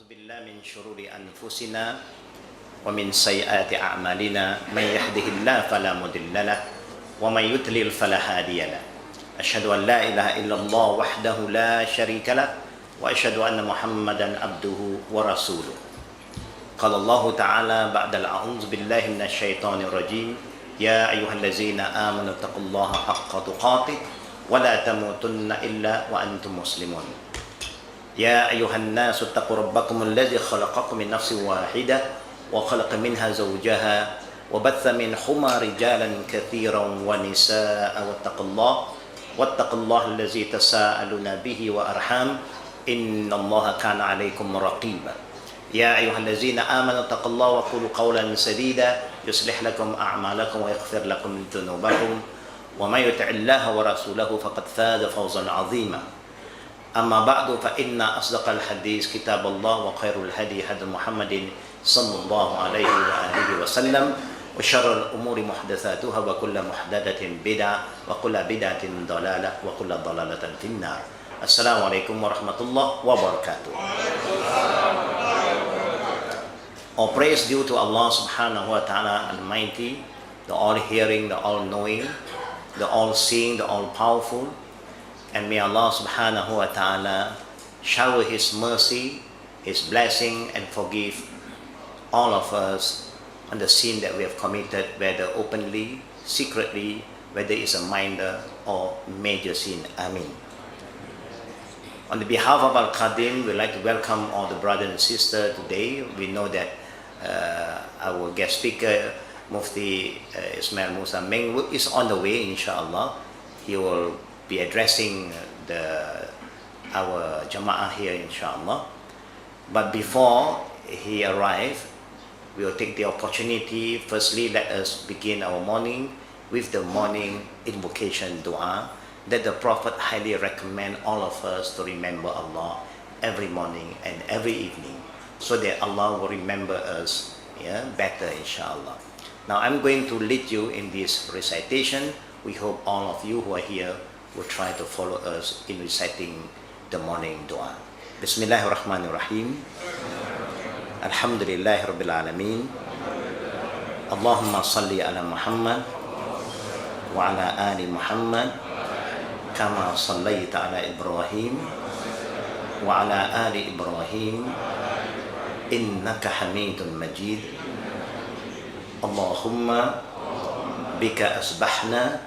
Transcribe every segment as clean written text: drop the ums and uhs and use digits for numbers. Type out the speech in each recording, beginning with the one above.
ونعوذ بالله من شرور أنفسنا ومن سيئات أعمالنا من يهده الله فلا مضل له ومن يضلل فلا هادي له أشهد أن لا إله إلا الله وحده لا شريك له وأشهد أن محمدا عبده ورسوله قال الله تعالى بعد أعوذ بالله من الشيطان الرجيم يا أيها الذين آمنوا اتقوا الله حق تقاته ولا تموتن إلا وأنتم مسلمون يا أيها الناس اتقوا ربكم الذي خلقكم من نفس واحدة وخلق منها زوجها وبث منهما رجالا كثيرا ونساء واتقوا الله الذي تساءلون به وأرحام إن الله كان عليكم رقيبا يا أيها الذين آمنوا اتقوا الله وقولوا قولا سديدا يصلح لكم أعمالكم ويغفر لكم ذنوبكم ومن يطع الله ورسوله فقد فاز فوزا عظيما أما بعد فإن أصدق الحديث كتاب الله وخير الهدي هدي محمد صلى الله عليه وآله وسلم وشر الأمور محدثاتها وكل محدثة بدعة وكل بدعة ضلالة وكل ضلالة في النار السلام عليكم ورحمة الله وبركاته. All praise due to Allah subhanahu wa ta'ala Almighty, the all-hearing, the all-knowing, the all-seeing, the all-powerful. And may Allah subhanahu wa ta'ala shower His mercy, His blessing, and forgive all of us on the sin that we have committed, whether openly, secretly, whether it's a minor or major sin. Ameen. On the behalf of Al-Qadim, we'd like to welcome all the brothers and sisters today. We know that our guest speaker, Mufti Ismail Menk, is on the way, inshallah. He will be addressing our Jama'ah here, inshallah. But before he arrives, we will take the opportunity. Firstly, let us begin our morning with the morning invocation dua that the Prophet highly recommend all of us to remember Allah every morning and every evening, so that Allah will remember us better, inshallah. Now I'm going to lead you in this recitation. We hope all of you who are here will try to follow us in reciting the morning dua. Bismillahirrahmanirrahim. Alhamdulillahi Rabbil Alameen. Allahumma salli ala Muhammad wa ala ali Muhammad kama sallaita ala Ibrahim wa ala ali Ibrahim innaka hamidun majid. Allahumma bika asbahna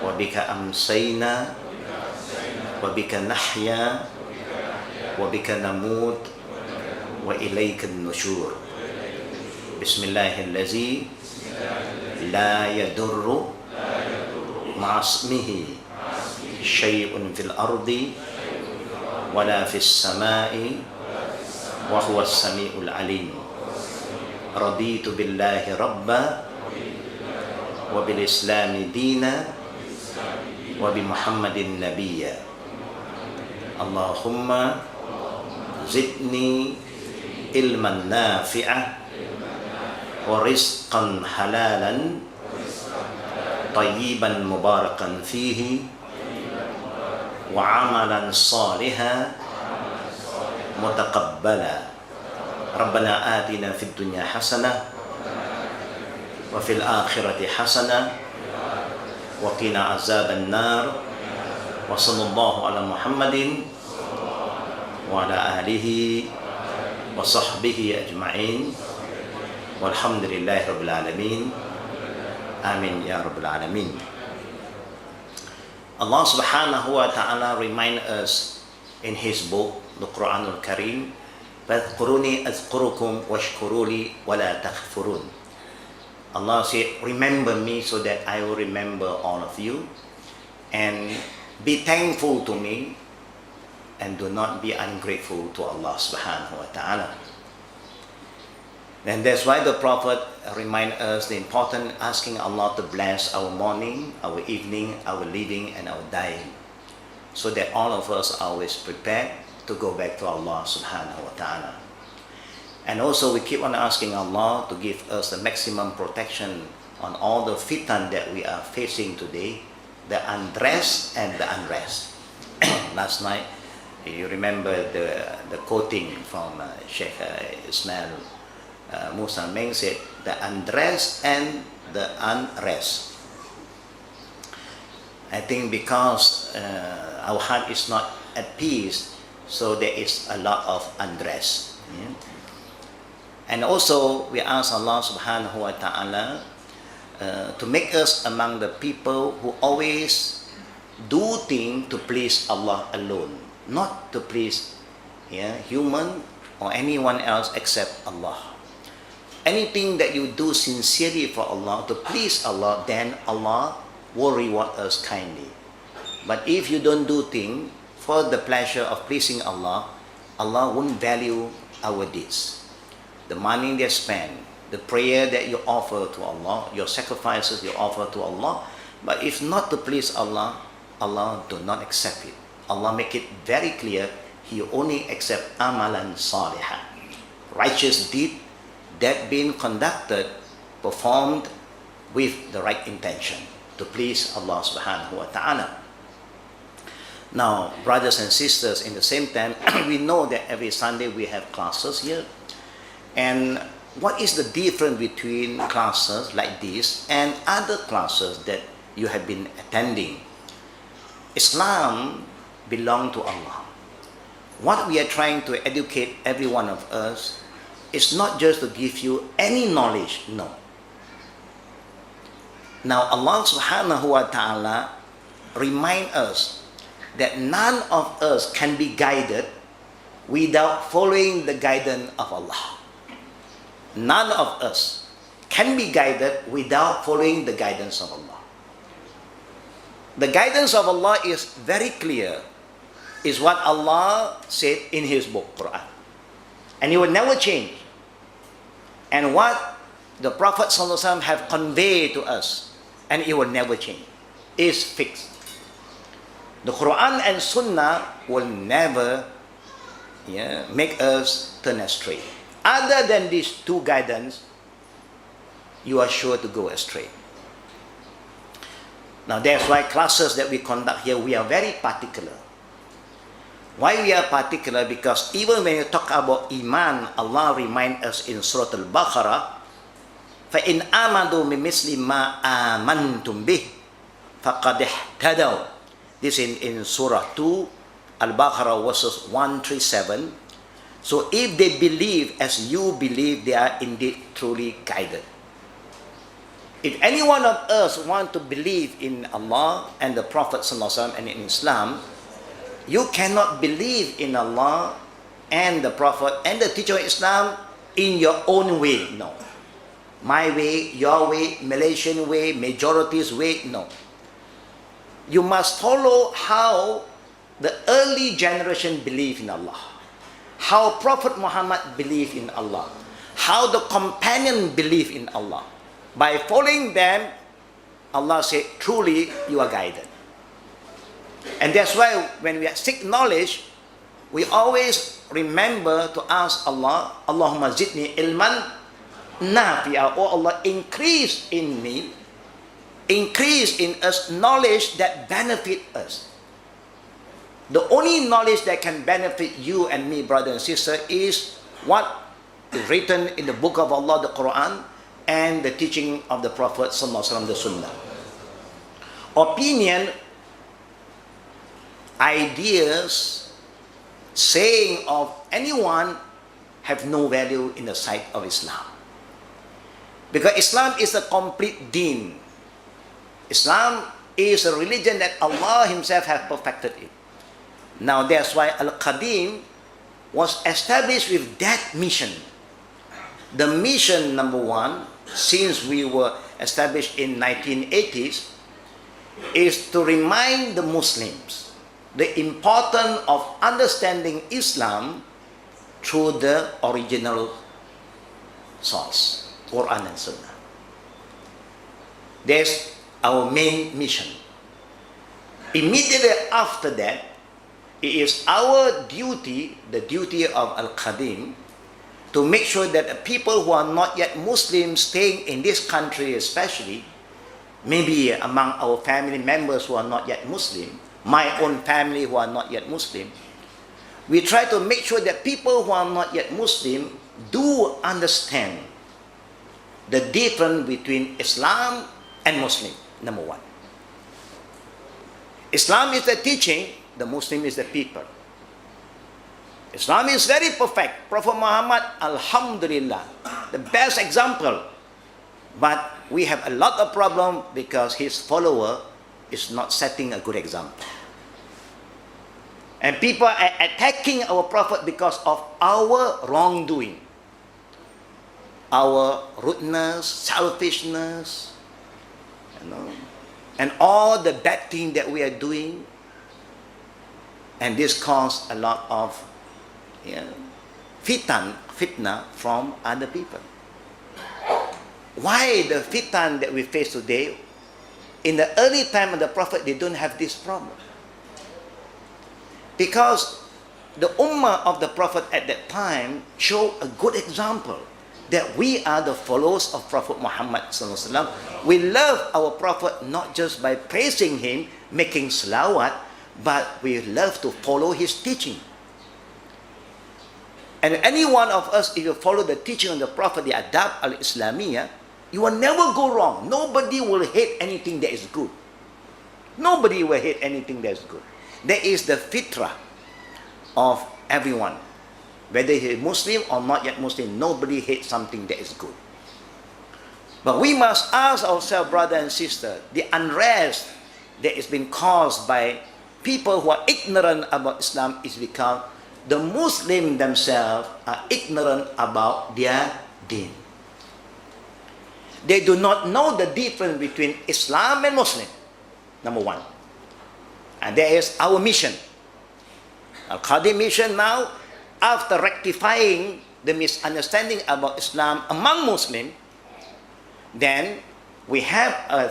wa bika amsayna wa bika nahya wa bika namut wa ilayka an-nushur. Bismillahirrahmanirrahim. La yadurru ma'asmihi syai'un fil ardi wala fis sama'i wa huwa as-sami'ul alim. Raditu billahi rabba wa bil islami dina wa bi Muhammadin nabiyya. Allahumma zidni ilman nafi'ah wa rizqan halalan tayyiban mubarakan fihi wa amalan salihan mutaqabbala. Rabbana atina fid dunya hasanah wa fil akhirati hasanah wa qina azaban nar. Wa sallallahu ala Muhammadin wa ala alihi wa sahbihi ajma'in walhamdulillahi rabbil alamin. Amin ya rabbil alamin. Allah subhanahu wa ta'ala remind us in His book, the Quranul Kareem, فَاذْكُرُونِي أَذْكُرُكُمْ وَاشْكُرُوا وَلَا تَكْفُرُونَ. Allah said, remember me so that I will remember all of you, and be thankful to me and do not be ungrateful to Allah subhanahu wa ta'ala. And that's why the Prophet remind us the important asking Allah to bless our morning, our evening, our living and our dying, so that all of us are always prepared to go back to Allah subhanahu wa ta'ala. And also we keep on asking Allah to give us the maximum protection on all the fitan that we are facing today, the undress and the unrest. Last night You remember the quoting from Shaykh Ismail Menk said, the undress and the unrest. I think because our heart is not at peace, so there is a lot of undress. Yeah? And also we ask Allah subhanahu wa ta'ala to make us among the people who always do things to please Allah alone, not to please human or anyone else except Allah. Anything that you do sincerely for Allah, to please Allah, then Allah will reward us kindly. But if you don't do things for the pleasure of pleasing Allah, Allah won't value our deeds. The money they spend, the prayer that you offer to Allah, your sacrifices you offer to Allah, but if not to please Allah, Allah do not accept it. Allah make it very clear, He only accept amalan salihah, righteous deed that been conducted, performed with the right intention to please Allah subhanahu wa ta'ala. Now, brothers and sisters, in the same time, we know that every Sunday we have classes here. And what is the difference between classes like this and other classes that you have been attending? Islam belongs to Allah. What we are trying to educate every one of us is not just to give you any knowledge, no. Now Allah subhanahu wa ta'ala remind us that none of us can be guided without following the guidance of Allah. None of us can be guided without following the guidance of Allah. The guidance of Allah is very clear, is what Allah said in His book, Quran. And it will never change. And what the Prophet ﷺ have conveyed to us, and it will never change, is fixed. The Quran and Sunnah will never make us turn astray. Other than these two guidance, you are sure to go astray. Now that's why classes that we conduct here, we are very particular. Why we are particular? Because even when you talk about Iman, Allah reminds us in Surah Al-Baqarah, فَإِنْ آمَنُوا بِمِثْلِ مَا آمَنْتُمْ بِهِ فَقَدْ اهْتَدَوْا. This in Surah 2, Al-Baqarah verses 137. So if they believe as you believe, they are indeed truly guided. If any one of us want to believe in Allah and the Prophet ﷺ and in Islam, you cannot believe in Allah and the Prophet and the teacher of Islam in your own way. No. My way, your way, Malaysian way, majority's way. No. You must follow how the early generation believed in Allah, how Prophet Muhammad believed in Allah, how the companion believed in Allah. By following them, Allah said, truly you are guided. And that's why when we seek knowledge, we always remember to ask Allah, Allahumma zidni ilman nafi'a. Oh Allah, increase in me, increase in us knowledge that benefit us. The only knowledge that can benefit you and me, brother and sister, is what is written in the book of Allah, the Quran, and the teaching of the Prophet sallallahu alaihi wasallam, the Sunnah. Opinion, ideas, saying of anyone have no value in the sight of Islam. Because Islam is a complete deen. Islam is a religion that Allah Himself has perfected it. Now that's why Al-Qadim was established with that mission. The mission number one, since we were established in 1980s, is to remind the Muslims the importance of understanding Islam through the original source, Quran and Sunnah. That's our main mission. Immediately after that, it is our duty, the duty of Al-Qadim, to make sure that the people who are not yet Muslims staying in this country especially, maybe among our family members who are not yet Muslim, my own family who are not yet Muslim, we try to make sure that people who are not yet Muslim do understand the difference between Islam and Muslim, number one. Islam is the teaching, the Muslim is the people. Islam is very perfect. Prophet Muhammad, Alhamdulillah, the best example. But we have a lot of problem because his follower is not setting a good example. And people are attacking our Prophet because of our wrongdoing. Our rudeness, selfishness, and all the bad things that we are doing. And this caused a lot of fitna from other people. Why the fitna that we face today? In the early time of the Prophet, they don't have this problem. Because the ummah of the Prophet at that time showed a good example that we are the followers of Prophet Muhammad sallallahu alaihi wasallam. We love our Prophet not just by praising him, making salawat, but we love to follow his teaching. And any one of us, if you follow the teaching of the Prophet, the adab al-Islamiyah, you will never go wrong. Nobody will hate anything that is good. Nobody will hate anything that is good. That is the fitrah of everyone. Whether he is Muslim or not yet Muslim, nobody hates something that is good. But we must ask ourselves, brother and sister, the unrest that is being caused by people who are ignorant about Islam is because the Muslims themselves are ignorant about their deen. They do not know the difference between Islam and Muslim, number one. And that is our mission. Al-Qadi mission now, after rectifying the misunderstanding about Islam among Muslims, then we have an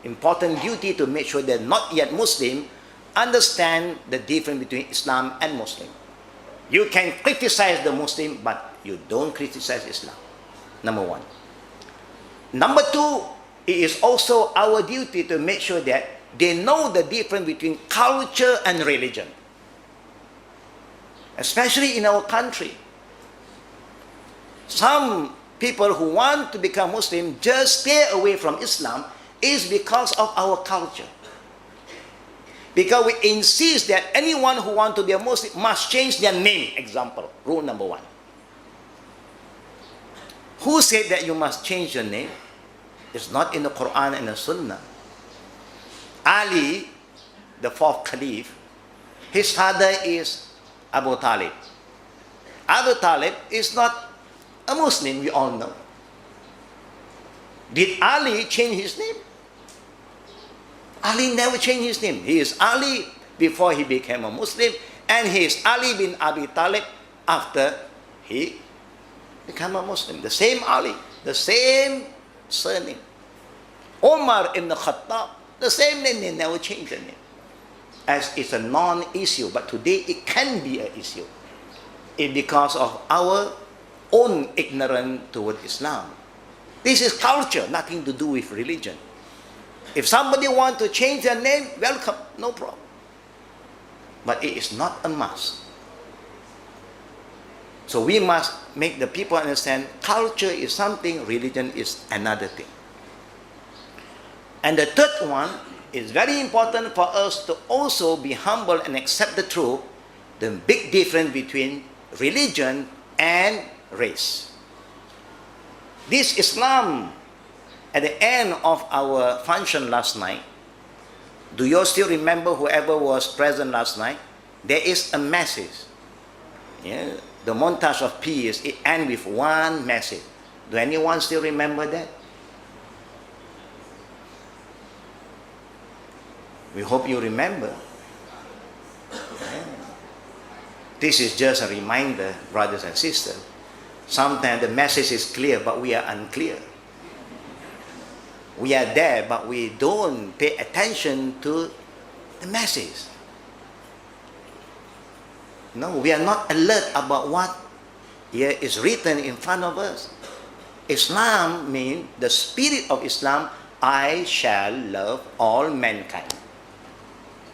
important duty to make sure that not yet Muslim understand the difference between Islam and Muslim. You can criticize the Muslim, but you don't criticize Islam. Number one. Number two, it is also our duty to make sure that they know the difference between culture and religion. Especially in our country. Some people who want to become Muslim just stay away from Islam is because of our culture. Because we insist that anyone who wants to be a Muslim must change their name. Example, rule number one. Who said that you must change your name? It's not in the Quran and the Sunnah. Ali, the fourth caliph, his father is Abu Talib. Abu Talib is not a Muslim, we all know. Did Ali change his name? Ali never changed his name. He is Ali before he became a Muslim, and he is Ali bin Abi Talib after he became a Muslim. The same Ali, the same surname. Omar ibn Khattab, the same name, they never changed the name. As it's a non-issue, but today it can be an issue. It's because of our own ignorance toward Islam. This is culture, nothing to do with religion. If somebody wants to change their name, welcome, no problem. But it is not a must. So we must make the people understand culture is something, religion is another thing. And the third one is very important for us to also be humble and accept the truth, the big difference between religion and race. This Islam, at the end of our function last night, do you still remember whoever was present last night? There is a message. Yeah, the montage of peace, it ends with one message. Do anyone still remember that? We hope you remember. Yeah. This is just a reminder, brothers and sisters. Sometimes the message is clear, but we are unclear. We are there, but we don't pay attention to the message. No, we are not alert about what here is written in front of us. Islam means, the spirit of Islam, I shall love all mankind.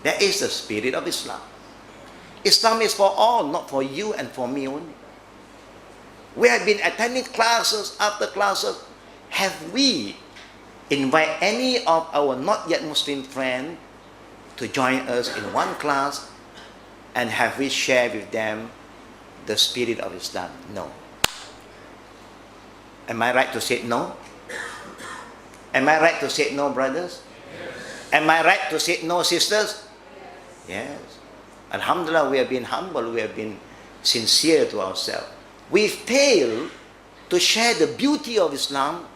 That is the spirit of Islam. Islam is for all, not for you and for me only. We have been attending classes after classes. Have we invited any of our not yet Muslim friends to join us in one class, and have we shared with them the spirit of Islam? No. Am I right to say no? Am I right to say no, brothers? Yes. Am I right to say no, sisters? Yes. Alhamdulillah, we have been humble, we have been sincere to ourselves. We fail to share the beauty of Islam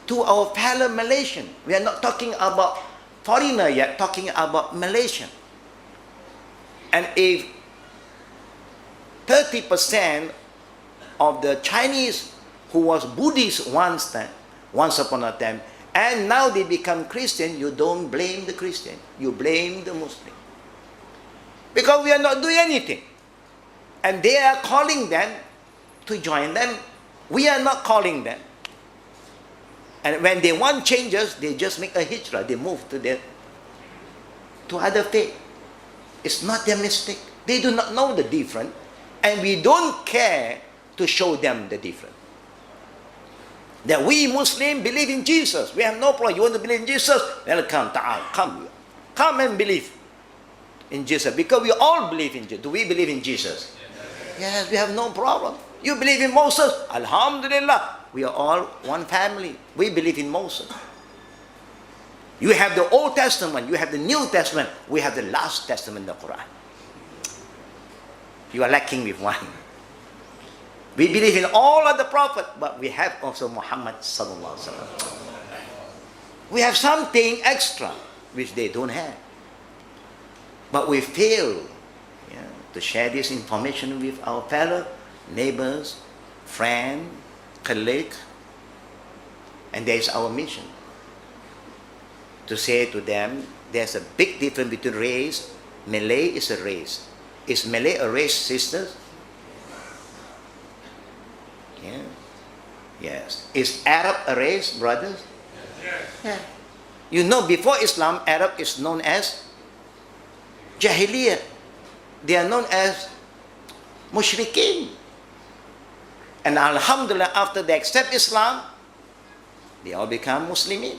to our fellow Malaysian. We are not talking about foreigner yet, talking about Malaysian. And if 30% of the Chinese who was Buddhist once upon a time, and now they become Christian, you don't blame the Christian, you blame the Muslim. Because we are not doing anything. And they are calling them to join them. We are not calling them. And when they want changes, they just make a hijrah. They move to other faith. It's not their mistake. They do not know the difference. And we don't care to show them the difference. That we Muslims believe in Jesus. We have no problem. You want to believe in Jesus? Welcome, ta'al, come. Come and believe in Jesus. Because we all believe in Jesus. Do we believe in Jesus? Yes, we have no problem. You believe in Moses? Alhamdulillah. We are all one family. We believe in Moses. You have the Old Testament. You have the New Testament. We have the last Testament, the Quran. You are lacking with one. We believe in all of the prophets, but we have also Muhammad sallallahu alaihi wasallam. We have something extra which they don't have. But we fail to share this information with our fellow neighbors, friends, colleagues. And there is our mission. To say to them, there's a big difference between race. Malay is a race. Is Malay a race, sisters? Yeah. Yes. Is Arab a race, brothers? Yes. Yeah. You know, before Islam, Arab is known as Jahiliyyah. They are known as Mushrikeen. And Alhamdulillah, after they accept Islam, they all become Muslimin.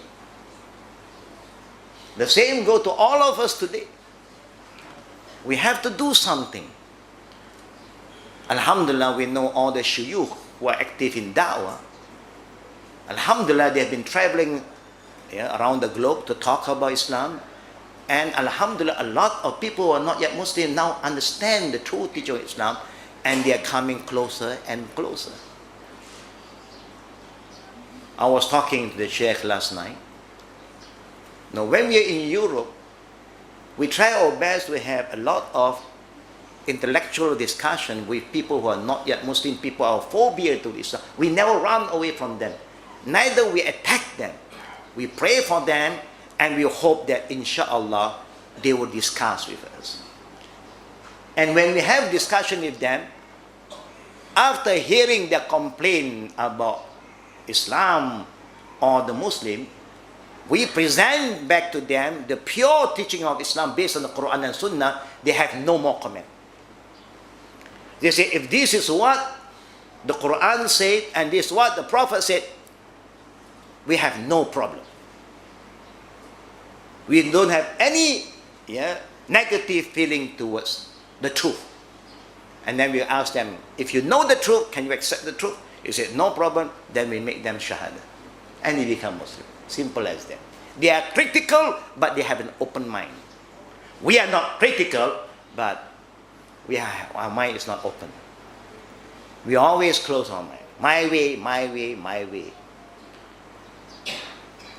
The same go to all of us today. We have to do something. Alhamdulillah, we know all the shuyukh who are active in da'wah. Alhamdulillah, they have been traveling around the globe to talk about Islam. And Alhamdulillah, a lot of people who are not yet Muslim now understand the true teaching of Islam, and they are coming closer and closer. I was talking to the Sheikh last night. Now, when we are in Europe, we try our best to have a lot of intellectual discussion with people who are not yet Muslim, people who are phobia to Islam. We never run away from them. Neither we attack them. We pray for them, and we hope that inshallah they will discuss with us. And when we have discussion with them, after hearing their complaint about Islam or the Muslim, we present back to them the pure teaching of Islam based on the Quran and Sunnah. They have no more comment. They say, if this is what the Quran said and this is what the Prophet said, we have no problem. We don't have any negative feeling towards the truth. And then we ask them, if you know the truth, can you accept the truth? You say, no problem. Then we make them shahada. And they become Muslim. Simple as that. They are critical, but they have an open mind. We are not critical, but our mind is not open. We always close our mind. My way, my way, my way.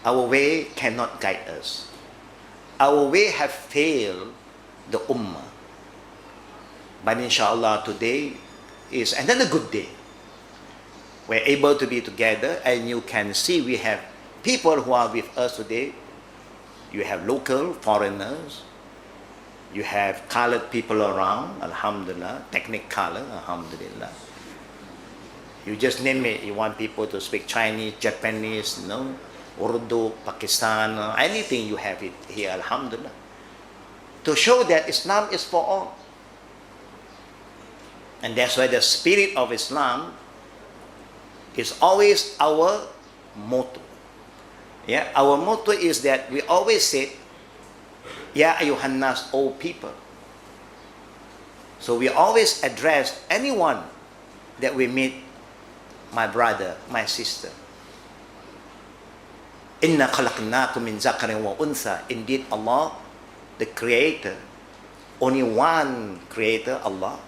Our way cannot guide us. Our way have failed the ummah. But inshallah, today is another good day. We're able to be together, and you can see we have people who are with us today. You have local foreigners. You have colored people around, alhamdulillah, ethnic color, alhamdulillah. You just name it. You want people to speak Chinese, Japanese, Urdu, Pakistan, anything, you have it here, alhamdulillah. To show that Islam is for all. And that's why the spirit of Islam is always our motto. Yeah, our motto is that we always say, Ya ayuhan nas, O people. So we always address anyone that we meet, my brother, my sister. Inna khalaqnakum min zakarin wa untha. Indeed, Allah, the Creator, only one Creator, Allah,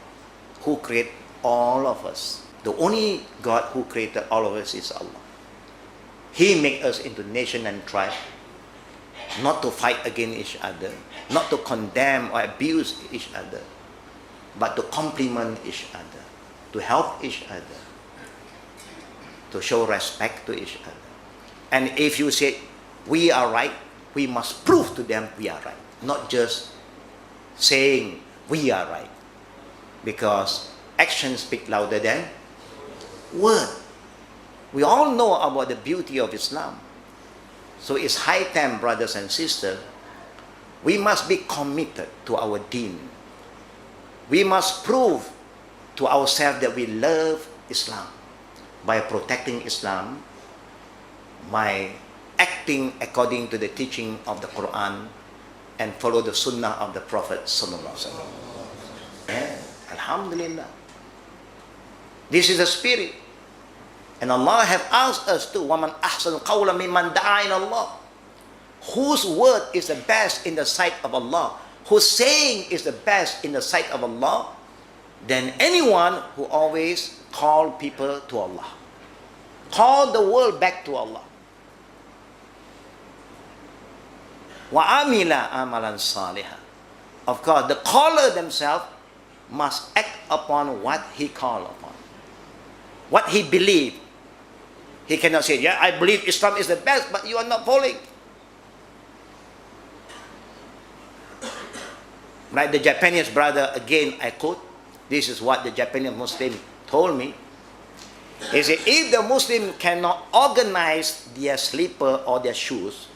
who created all of us. The only God who created all of us is Allah. He made us into nation and tribe, not to fight against each other, not to condemn or abuse each other, but to complement each other, to help each other, to show respect to each other. And if you say, we are right, we must prove to them we are right, not just saying we are right. Because actions speak louder than word. We all know about the beauty of Islam. So it's high time, brothers and sisters, we must be committed to our deen. We must prove to ourselves that we love Islam by protecting Islam, by acting according to the teaching of the Quran, and follow the Sunnah of the Prophet Sallallahu Alaihi Wasallam. Yeah. Alhamdulillah. This is the spirit. And Allah have asked us to, وَمَنْ أَحْسَنُ قَوْلًا مِمَّنْ دَعَا إِلَى اللَّهِ. Whose word is the best in the sight of Allah, whose saying is the best in the sight of Allah, than anyone who always call people to Allah. Call the world back to Allah. وَعَمِلَ عَمَلًا صَالِحًا. Of course, the caller themselves must act upon what he called upon, what he believed. He cannot say, yeah, I believe Islam is the best, but you are not following. Like the Japanese brother, again I quote, this is what the Japanese Muslim told me. He said, if the Muslim cannot organize their slipper or their shoes,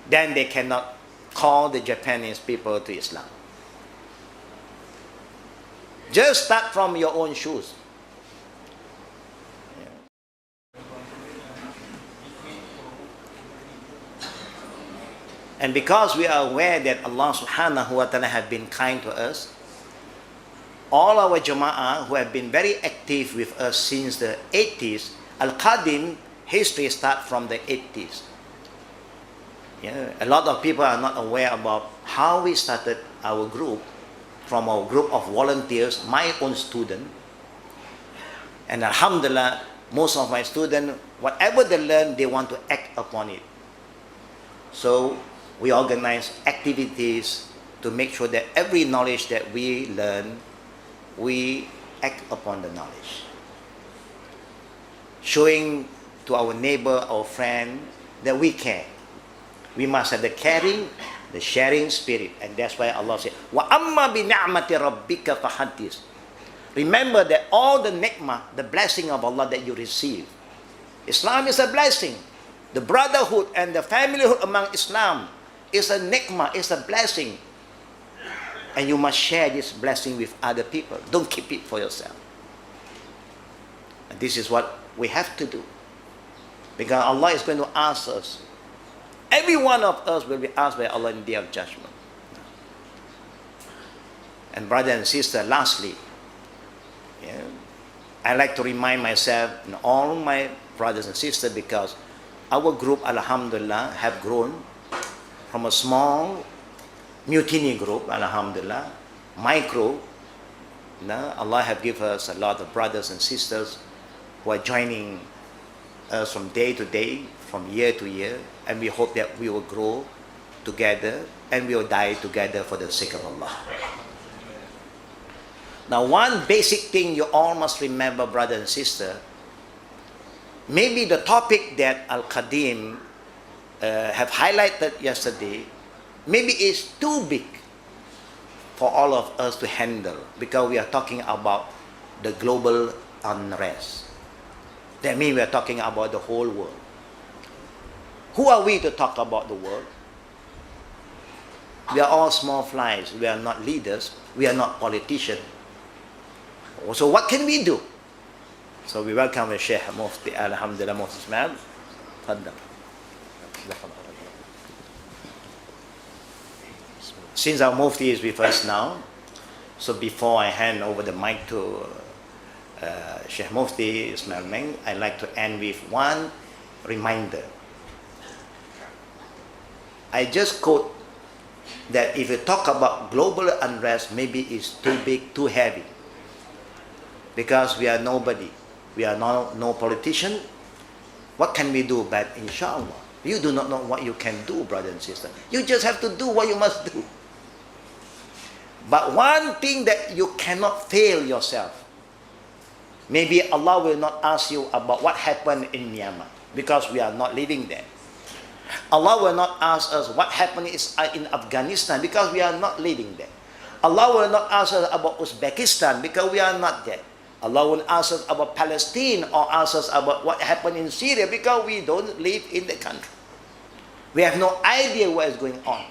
then they cannot call the Japanese people to Islam. Just start from your own shoes. And because we are aware that Allah subhanahu wa ta'ala have been kind to us, all our jama'ah who have been very active with us since the 80s, Al-Qadim history start from the 80s. Yeah, a lot of people are not aware about how we started our group, from our group of volunteers, my own student. And alhamdulillah, most of my students, whatever they learn, they want to act upon it. So we organize activities to make sure that every knowledge that we learn, we act upon the knowledge. Showing to our neighbor, our friend, that we care. We must have the caring, the sharing spirit. And that's why Allah said, وَأَمَّا بِنِعْمَةِ رَبِّكَ فَحَدِّثْ. Remember that all the ni'mah, the blessing of Allah that you receive. Islam is a blessing. The brotherhood and the familyhood among Islam is a ni'mah, is a blessing. And you must share this blessing with other people. Don't keep it for yourself. And this is what we have to do. Because Allah is going to ask us. Every one of us will be asked by Allah in the day of judgment. And brother and sister, lastly, I like to remind myself and all my brothers and sisters, because our group, alhamdulillah, have grown from a small mutiny group, alhamdulillah, micro. Allah have given us a lot of brothers and sisters who are joining us from day to day, from year to year, and we hope that we will grow together and we will die together for the sake of Allah. Now, one basic thing you all must remember, brother and sister, maybe the topic that Al-Qadim have highlighted yesterday, maybe is too big for all of us to handle, because we are talking about the global unrest. That means we are talking about the whole world. Who are we to talk about the world? We are all small flies. We are not leaders. We are not politicians. So what can we do? So we welcome the Sheikh Mufti, Alhamdulillah, Mufti Ismail. Since our Mufti is with us now, so before I hand over the mic to Sheikh Mufti Ismail Menk, I'd like to end with one reminder. I just quote that if you talk about global unrest, maybe it's too big, too heavy. Because we are nobody. We are no politician. What can we do? But inshallah, you do not know what you can do, brother and sister. You just have to do what you must do. But one thing that you cannot fail yourself. Maybe Allah will not ask you about what happened in Myanmar, because we are not living there. Allah will not ask us what happened in Afghanistan, because we are not living there. Allah will not ask us about Uzbekistan, because we are not there. Allah will ask us about Palestine or ask us about what happened in Syria, because we don't live in the country. We have no idea what is going on.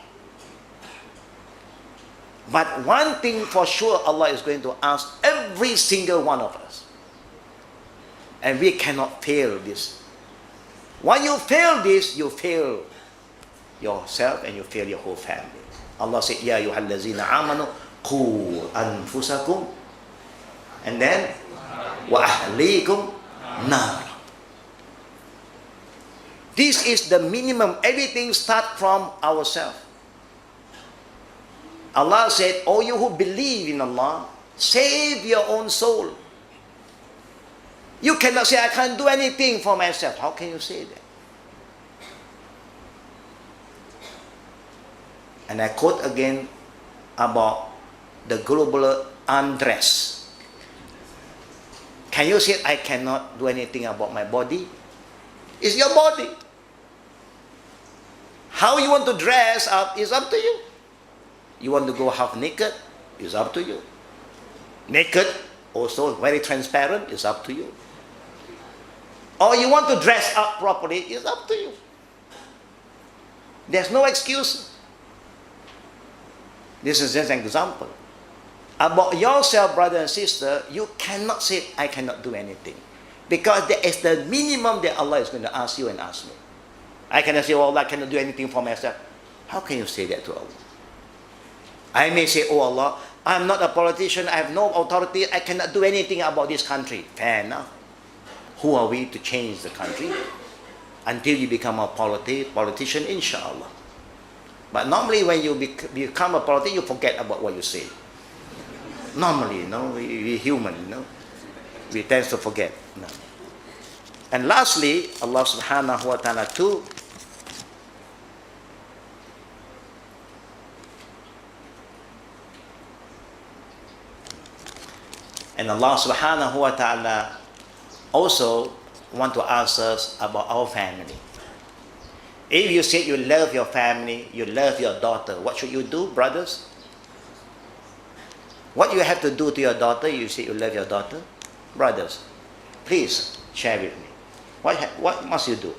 But one thing for sure, Allah is going to ask every single one of us. And we cannot fail this. When you fail this, you fail yourself and you fail your whole family. Allah said, Ya ayyuhallazina amanu qu anfusakum, and then wa ahlikum nar. This is the minimum. Everything starts from ourselves. Allah said, "O you who believe in Allah, save your own soul." You cannot say, "I can't do anything for myself." How can you say that? And I quote again about the global undress. Can you say, "I cannot do anything about my body"? It's your body. How you want to dress up is up to you. You want to go half naked, it's up to you. Naked, also very transparent, it's up to you. Or you want to dress up properly, it's up to you. There's no excuse. This is just an example. About yourself, brother and sister, you cannot say, "I cannot do anything." Because that is the minimum that Allah is going to ask you and ask me. I cannot say, "Oh, Allah, I cannot do anything for myself." How can you say that to Allah? I may say, "Oh Allah, I'm not a politician, I have no authority, I cannot do anything about this country." Fair enough. Who are we to change the country? Until you become a politician, inshallah. But normally when you become a politician, you forget about what you say. Normally, we're human, we tend to forget. No. And lastly, Allah subhanahu wa ta'ala too and Allah subhanahu wa ta'ala also want to ask us about our family. If you say you love your family, you love your daughter, what should you do, brothers? What you have to do to your daughter, you say you love your daughter? Brothers, please share with me. What must you do?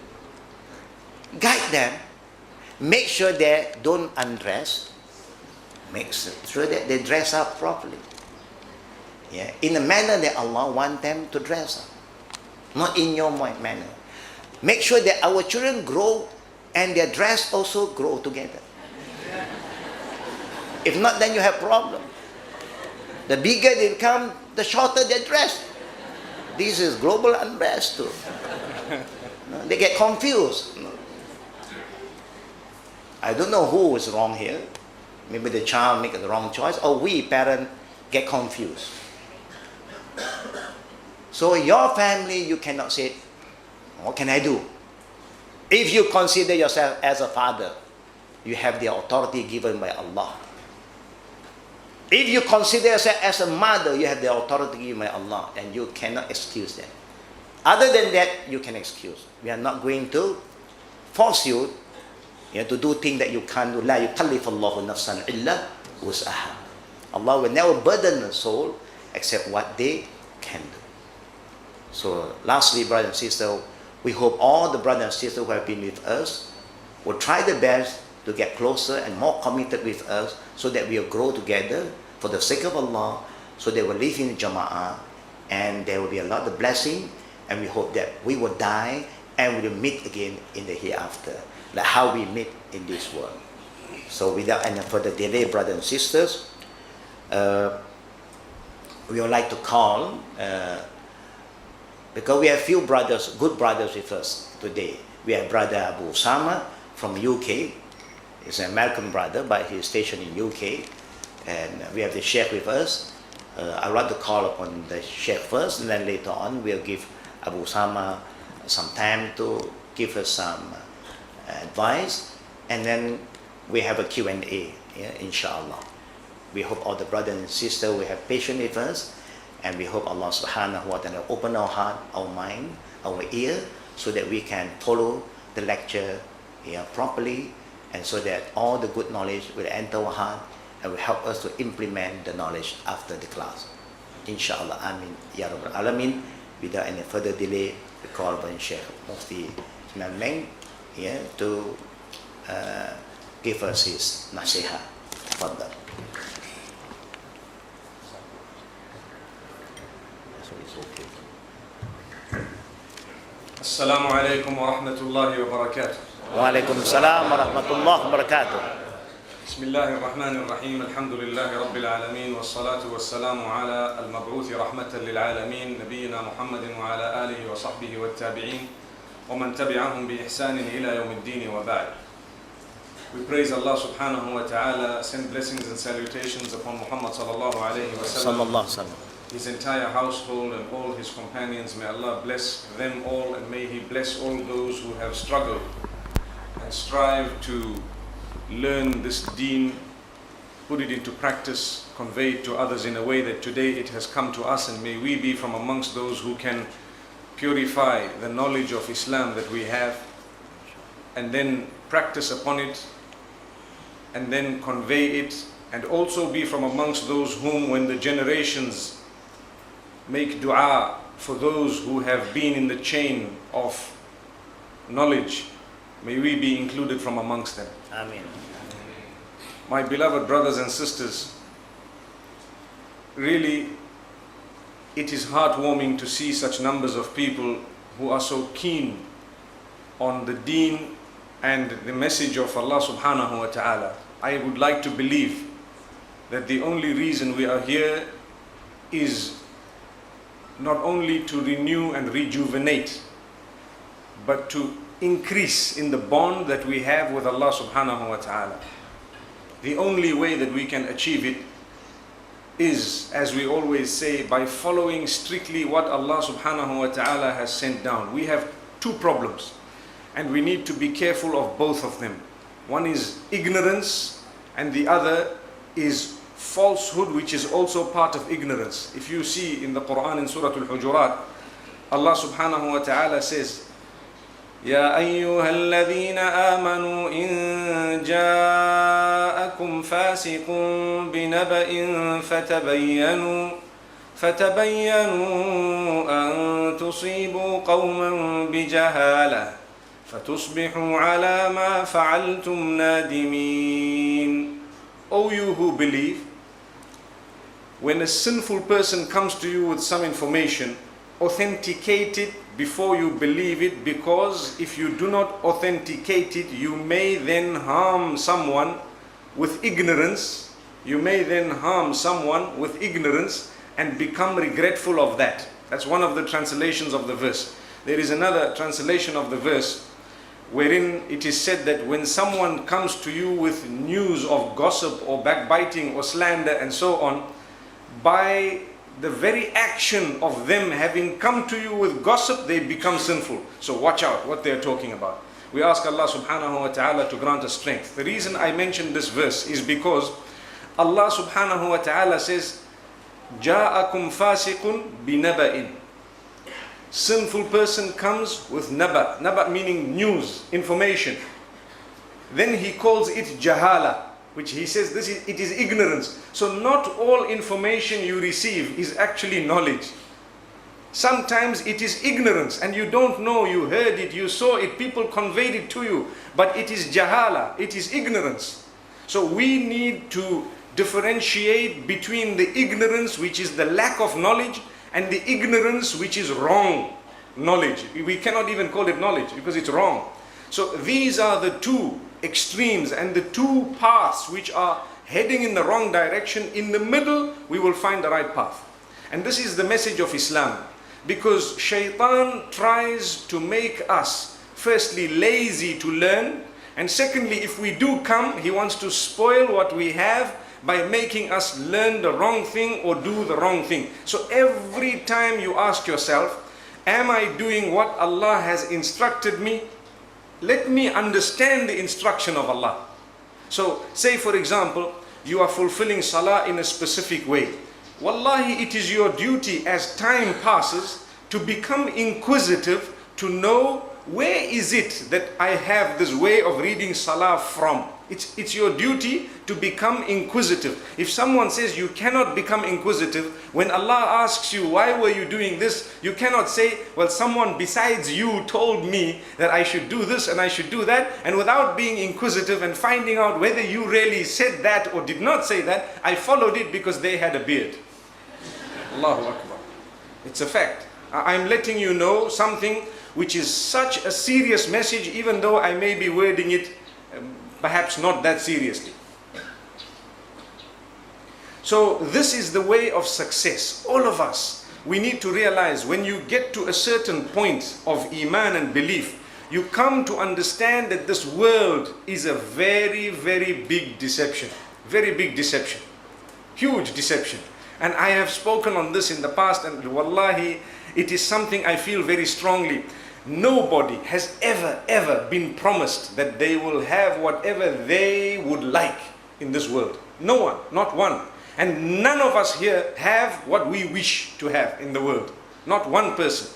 Guide them. Make sure they don't undress. Make sure that they dress up properly. Yeah, in a manner that Allah wants them to dress up. Not in your manner. Make sure that our children grow and their dress also grow together. If not, then you have problem. The bigger they become, the shorter their dress. This is global unrest too. They get confused. I don't know who is wrong here. Maybe the child make the wrong choice, or we parents get confused. So your family, you cannot say, "What can I do?" If you consider yourself as a father, you have the authority given by Allah. If you consider yourself as a mother, you have the authority given by Allah, and you cannot excuse that. Other than that, you can excuse. We are not going to force you, to do things that you can't do. La yukallifu Allahu nafsan illa wus'aha. Allah will never burden the soul except what they can do. So lastly, brothers and sisters, we hope all the brothers and sisters who have been with us will try their best to get closer and more committed with us, so that we will grow together for the sake of Allah, So they will live in Jama'ah, and there will be a lot of blessing, and we hope that we will die and we will meet again in the hereafter, like how we meet in this world. So without any further delay, brothers and sisters, we would like to call, because we have few brothers, good brothers with us today. We have brother Abu Usamah from UK. He's an American brother, but he's stationed in UK. And we have the Sheikh with us. I'd like to call upon the Sheikh first, and then later on we'll give Abu Usamah some time to give us some advice. And then we have a Q&A, yeah, inshallah. We hope all the brothers and sisters will have patience with us, and we hope Allah subhanahu wa ta'ala open our heart, our mind, our ear, so that we can follow the lecture, yeah, properly, and so that all the good knowledge will enter our heart and will help us to implement the knowledge after the class. Inshallah, Amin, Ya Rabbal Alamin. Without any further delay, we call upon Shaykh Mufti Ismail Menk, yeah, to give us his nasiha. Fadal. Assalamu alaikum wa rahmatullahi wa barakatuh. Wa alaikum salam wa rahmatullahi wa barakatuh. Bismillahir Rahmanir Rahim. Alhamdulillahi Rabbil Alameen. Wassalatu wassalamu ala al-mab'uthi rahmatan lil alamin. Nabiyyina Muhammadin wa ala alihi wa sahbihi wa tabi'in. Wa man tabi'ahum bi ihsanin ila yawmiddin wa ba'd. We praise Allah subhanahu wa ta'ala, send blessings and salutations upon Muhammad sallallahu alayhi wa sallam, his entire household and all his companions. May Allah bless them all, and may He bless all those who have struggled and strive to learn this deen, put it into practice, convey it to others in a way that today it has come to us, and may we be from amongst those who can purify the knowledge of Islam that we have, and then practice upon it, and then convey it, and also be from amongst those whom, when the generations make dua for those who have been in the chain of knowledge, may we be included from amongst them. Amen. My beloved brothers and sisters, really it is heartwarming to see such numbers of people who are so keen on the deen and the message of Allah subhanahu wa ta'ala. I would like to believe that the only reason we are here is not only to renew and rejuvenate, but to increase in the bond that we have with Allah subhanahu wa ta'ala. The only way that we can achieve it is, as we always say, by following strictly what Allah subhanahu wa ta'ala has sent down. We have two problems, and we need to be careful of both of them. One is ignorance, and the other is falsehood, which is also part of ignorance. If you see in the Quran in Surah Al-Hujurat, Allah subhanahu wa ta'ala says, يا أيها الذين آمنوا إن جاءكم فاسق بنبأ فتبينوا أن تصيبوا قوما بجهالة فتصبحوا على ما فعلتم نادمين. O you who believe, when a sinful person comes to you with some information, authenticate it before you believe it, because if you do not authenticate it, you may then harm someone with ignorance. You may then harm someone with ignorance and become regretful of that. That's one of the translations of the verse. There is another translation of the verse wherein it is said that when someone comes to you with news of gossip or backbiting or slander and so on, by the very action of them having come to you with gossip, they become sinful. So watch out what they are talking about. We ask Allah subhanahu wa ta'ala to grant us strength. The reason I mentioned this verse is because Allah subhanahu wa ta'ala says, جَاءَكُمْ فَاسِقٌ بِنَبَإٍ. Sinful person comes with naba. Naba meaning news, information. Then he calls it jahala, which he says it is ignorance. So not all information you receive is actually knowledge. Sometimes it is ignorance and you don't know, you heard it, you saw it, people conveyed it to you, but it is jahala, it is ignorance. So we need to differentiate between the ignorance, which is the lack of knowledge, and the ignorance which is wrong knowledge. We cannot even call it knowledge because it's wrong. So these are the two extremes and the two paths which are heading in the wrong direction. In the middle, we will find the right path. And this is the message of Islam. Because shaitan tries to make us, firstly, lazy to learn. And secondly, if we do come, he wants to spoil what we have by making us learn the wrong thing or do the wrong thing. So every time you ask yourself, am I doing what Allah has instructed me? Let me understand the instruction of Allah. So say for example, you are fulfilling salah in a specific way. Wallahi, it is your duty as time passes to become inquisitive, to know where is it that I have this way of reading salah from. It's your duty to become inquisitive. If someone says you cannot become inquisitive, when Allah asks you, why were you doing this? You cannot say, well, someone besides you told me that I should do this and I should do that. And without being inquisitive and finding out whether you really said that or did not say that, I followed it because they had a beard. Allahu Akbar. It's a fact. I'm letting you know something which is such a serious message, even though I may be wording it perhaps not that seriously. So this is the way of success. All of us, we need to realize when you get to a certain point of iman and belief, you come to understand that this world is a very, very big deception. Very big deception. Huge deception. And I have spoken on this in the past, and wallahi, it is something I feel very strongly. Nobody has ever been promised that they will have whatever they would like in this world. No one, not one. And none of us here have what we wish to have in the world. Not one person.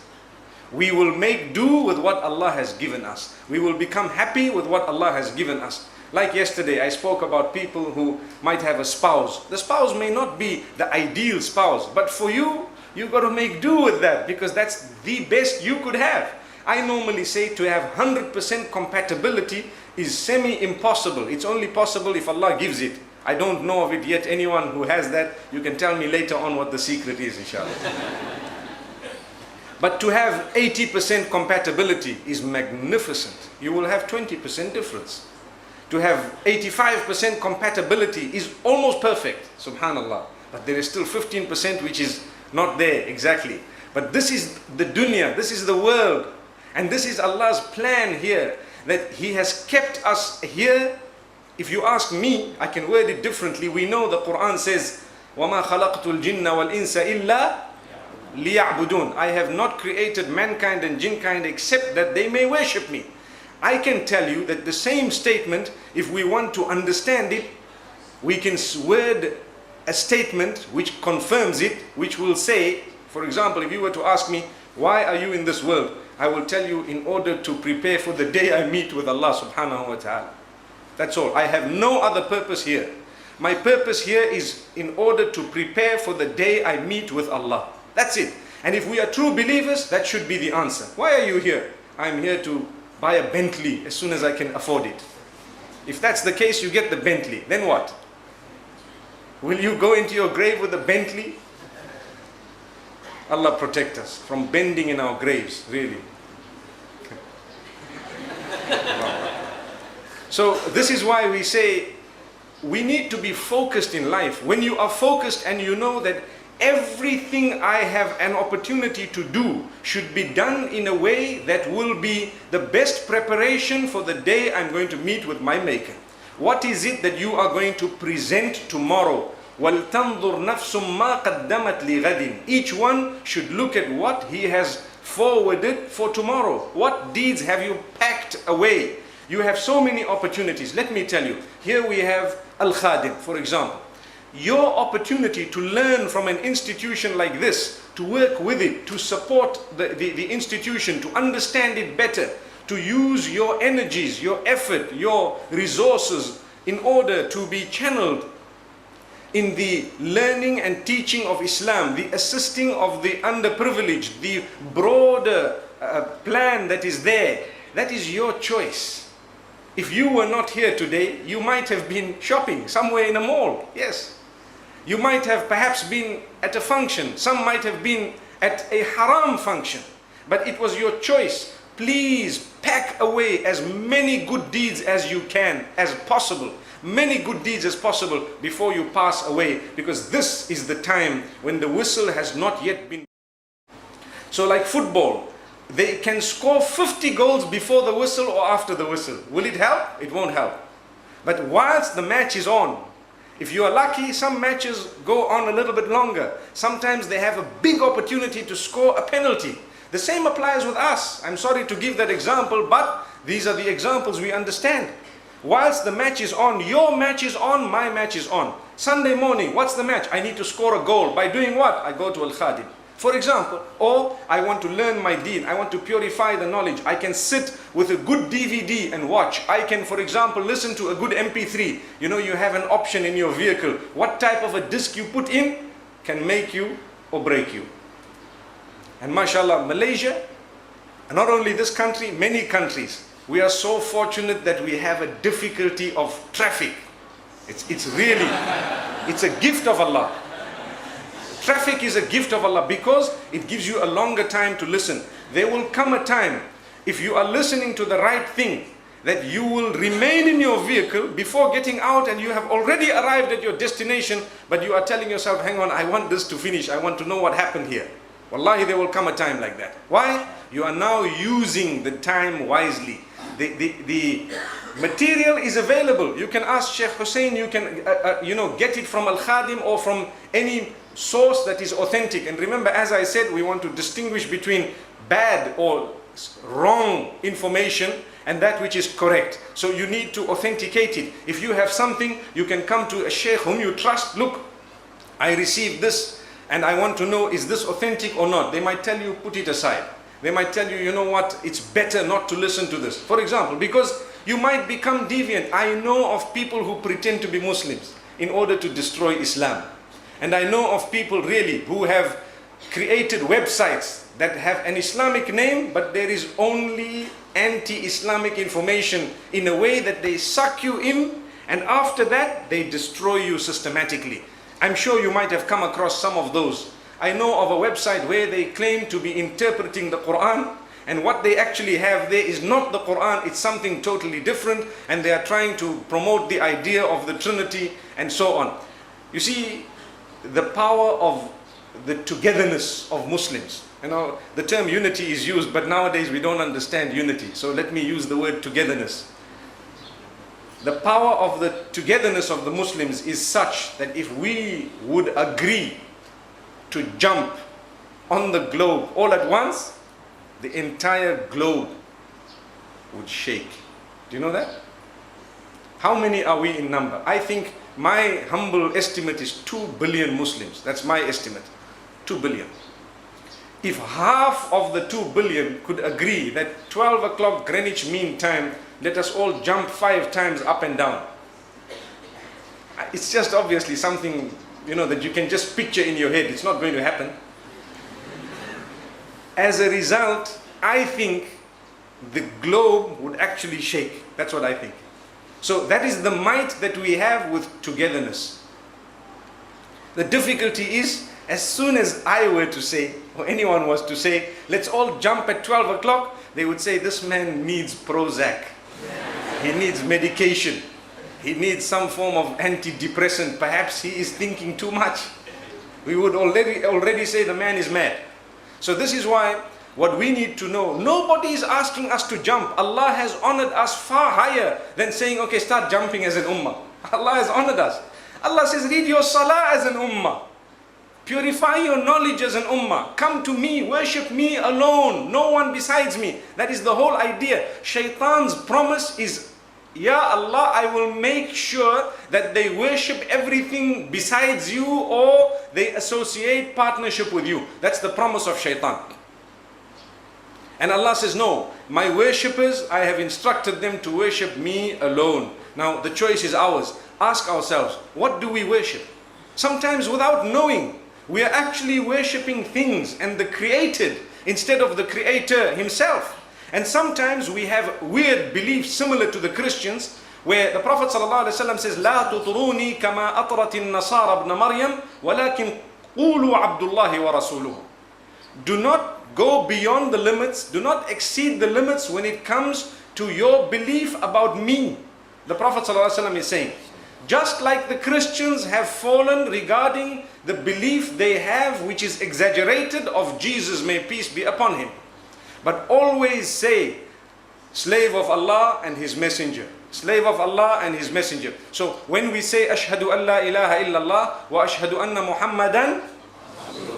We will make do with what Allah has given us. We will become happy with what Allah has given us. Like yesterday, I spoke about people who might have a spouse. The spouse may not be the ideal spouse, but for you, you've got to make do with that because that's the best you could have. I normally say to have 100% compatibility is semi-impossible. It's only possible if Allah gives it. I don't know of it yet. Anyone who has that, you can tell me later on what the secret is, inshallah. But to have 80% compatibility is magnificent. You will have 20% difference. To have 85% compatibility is almost perfect, subhanallah. But there is still 15% which is not there exactly. But this is the dunya, this is the world. And this is Allah's plan here, that He has kept us here. If you ask me, I can word it differently. We know the Quran says, وَمَا خَلَقْتُ الْجِنَّ وَالْإِنسَ إِلَّا لِيَعْبُدُونَ. I have not created mankind and jinkind except that they may worship me. I can tell you that the same statement, if we want to understand it, we can word a statement which confirms it, which will say, for example, if you were to ask me, why are you in this world? I will tell you, in order to prepare for the day I meet with Allah subhanahu wa ta'ala. That's all. I have no other purpose here. My purpose here is in order to prepare for the day I meet with Allah. That's it. And if we are true believers, that should be the answer. Why are you here? I'm here to buy a Bentley as soon as I can afford it. If that's the case, you get the Bentley. Then what? Will you go into your grave with a Bentley? Allah protect us from bending in our graves, really. So this is why we say we need to be focused in life. When you are focused and you know that everything I have an opportunity to do should be done in a way that will be the best preparation for the day I'm going to meet with my Maker. What is it that you are going to present tomorrow? وَلْتَنْظُرْ نَفْسٌ مَا قَدَّمَتْ لِغَدٍ. Each one should look at what he has forwarded for tomorrow. What deeds have you packed away? You have so many opportunities. Let me tell you, here we have Al-Khadim, for example. Your opportunity to learn from an institution like this, to work with it, to support the institution, to understand it better, to use your energies, your effort, your resources in order to be channeled in the learning and teaching of Islam, the assisting of the underprivileged, the broader plan that is there. That is your choice. If you were not here today, you might have been shopping somewhere in a mall. Yes. You might have perhaps been at a function. Some might have been at a haram function. But it was your choice. Please pack away as many good deeds as you can, as possible. Many good deeds as possible before you pass away. Because this is the time when the whistle has not yet been. So like football, they can score 50 goals before the whistle or after the whistle. Will it help? It won't help. But whilst the match is on, if you are lucky, some matches go on a little bit longer. Sometimes they have a big opportunity to score a penalty. The same applies with us. I'm sorry to give that example, but these are the examples we understand. Whilst the match is on, your match is on, my match is on. Sunday morning, what's the match? I need to score a goal. By doing what? I go to Al-Khadim, for example. Or I want to learn my deen. I want to purify the knowledge. I can sit with a good DVD and watch. I can, for example, listen to a good MP3. You know, you have an option in your vehicle. What type of a disc you put in can make you or break you. And mashallah, Malaysia, and not only this country, many countries, we are so fortunate that we have a difficulty of traffic. It's really, it's a gift of Allah. Traffic is a gift of Allah because it gives you a longer time to listen. There will come a time, if you are listening to the right thing, that you will remain in your vehicle before getting out and you have already arrived at your destination, but you are telling yourself, hang on, I want this to finish. I want to know what happened here. Wallahi, there will come a time like that. Why? You are now using the time wisely. The material is available. You can ask Shaikh Hussain, you can get it from Al-Khadim or from any source that is authentic. And remember, as I said, we want to distinguish between bad or wrong information and that which is correct. So you need to authenticate it. If you have something, you can come to a sheikh whom you trust. Look, I received this and I want to know, is this authentic or not? They might tell you, put it aside. They might tell you, you know what, it's better not to listen to this. For example, because you might become deviant. I know of people who pretend to be Muslims in order to destroy Islam. And I know of people really who have created websites that have an Islamic name, but there is only anti-Islamic information in a way that they suck you in, and after that they destroy you systematically. I'm sure you might have come across some of those. I know of a website where they claim to be interpreting the Quran, and what they actually have there is not the Quran, it's something totally different, and they are trying to promote the idea of the Trinity and so on. You see, the power of the togetherness of Muslims. You know, the term unity is used, but nowadays we don't understand unity. So let me use the word togetherness. The power of the togetherness of the Muslims is such that if we would agree to jump on the globe all at once, the entire globe would shake. Do you know that? How many are we in number? I think my humble estimate is 2 billion Muslims. That's my estimate. 2 billion. If half of the 2 billion could agree that 12 o'clock Greenwich Mean Time, let us all jump 5 times up and down. It's just obviously something, you know, that you can just picture in your head. It's not going to happen. As a result, I think the globe would actually shake. That's what I think. So that is the might that we have with togetherness. The difficulty is, as soon as I were to say, or anyone was to say, let's all jump at 12 o'clock, they would say, this man needs Prozac. He needs medication. He needs some form of antidepressant. Perhaps he is thinking too much. We would already say the man is mad. So this is why what we need to know, nobody is asking us to jump. Allah has honored us far higher than saying, okay, start jumping as an ummah. Allah has honored us. Allah says, read your salah as an ummah. Purify your knowledge as an ummah. Come to me, worship me alone, no one besides me. That is the whole idea. Shaitan's promise is, Ya Allah, I will make sure that they worship everything besides you, or they associate partnership with you. That's the promise of shaitan. And Allah says, no, my worshippers, I have instructed them to worship me alone. Now the choice is ours. Ask ourselves, what do we worship? Sometimes without knowing, we are actually worshipping things and the created instead of the creator himself. And sometimes we have weird beliefs similar to the Christians, where the Prophet ﷺ says, لا تطروني كما أطرت النصارى ابن مريم ولكن قولوا عبد الله ورسوله. Do not go beyond the limits, do not exceed the limits when it comes to your belief about me. The Prophet ﷺ is saying, just like the Christians have fallen regarding the belief they have, which is exaggerated, of Jesus, may peace be upon him. But always say, slave of Allah and His Messenger. Slave of Allah and His Messenger. So when we say, Ashhadu an la ilaha illallah wa ashhadu anna Muhammadan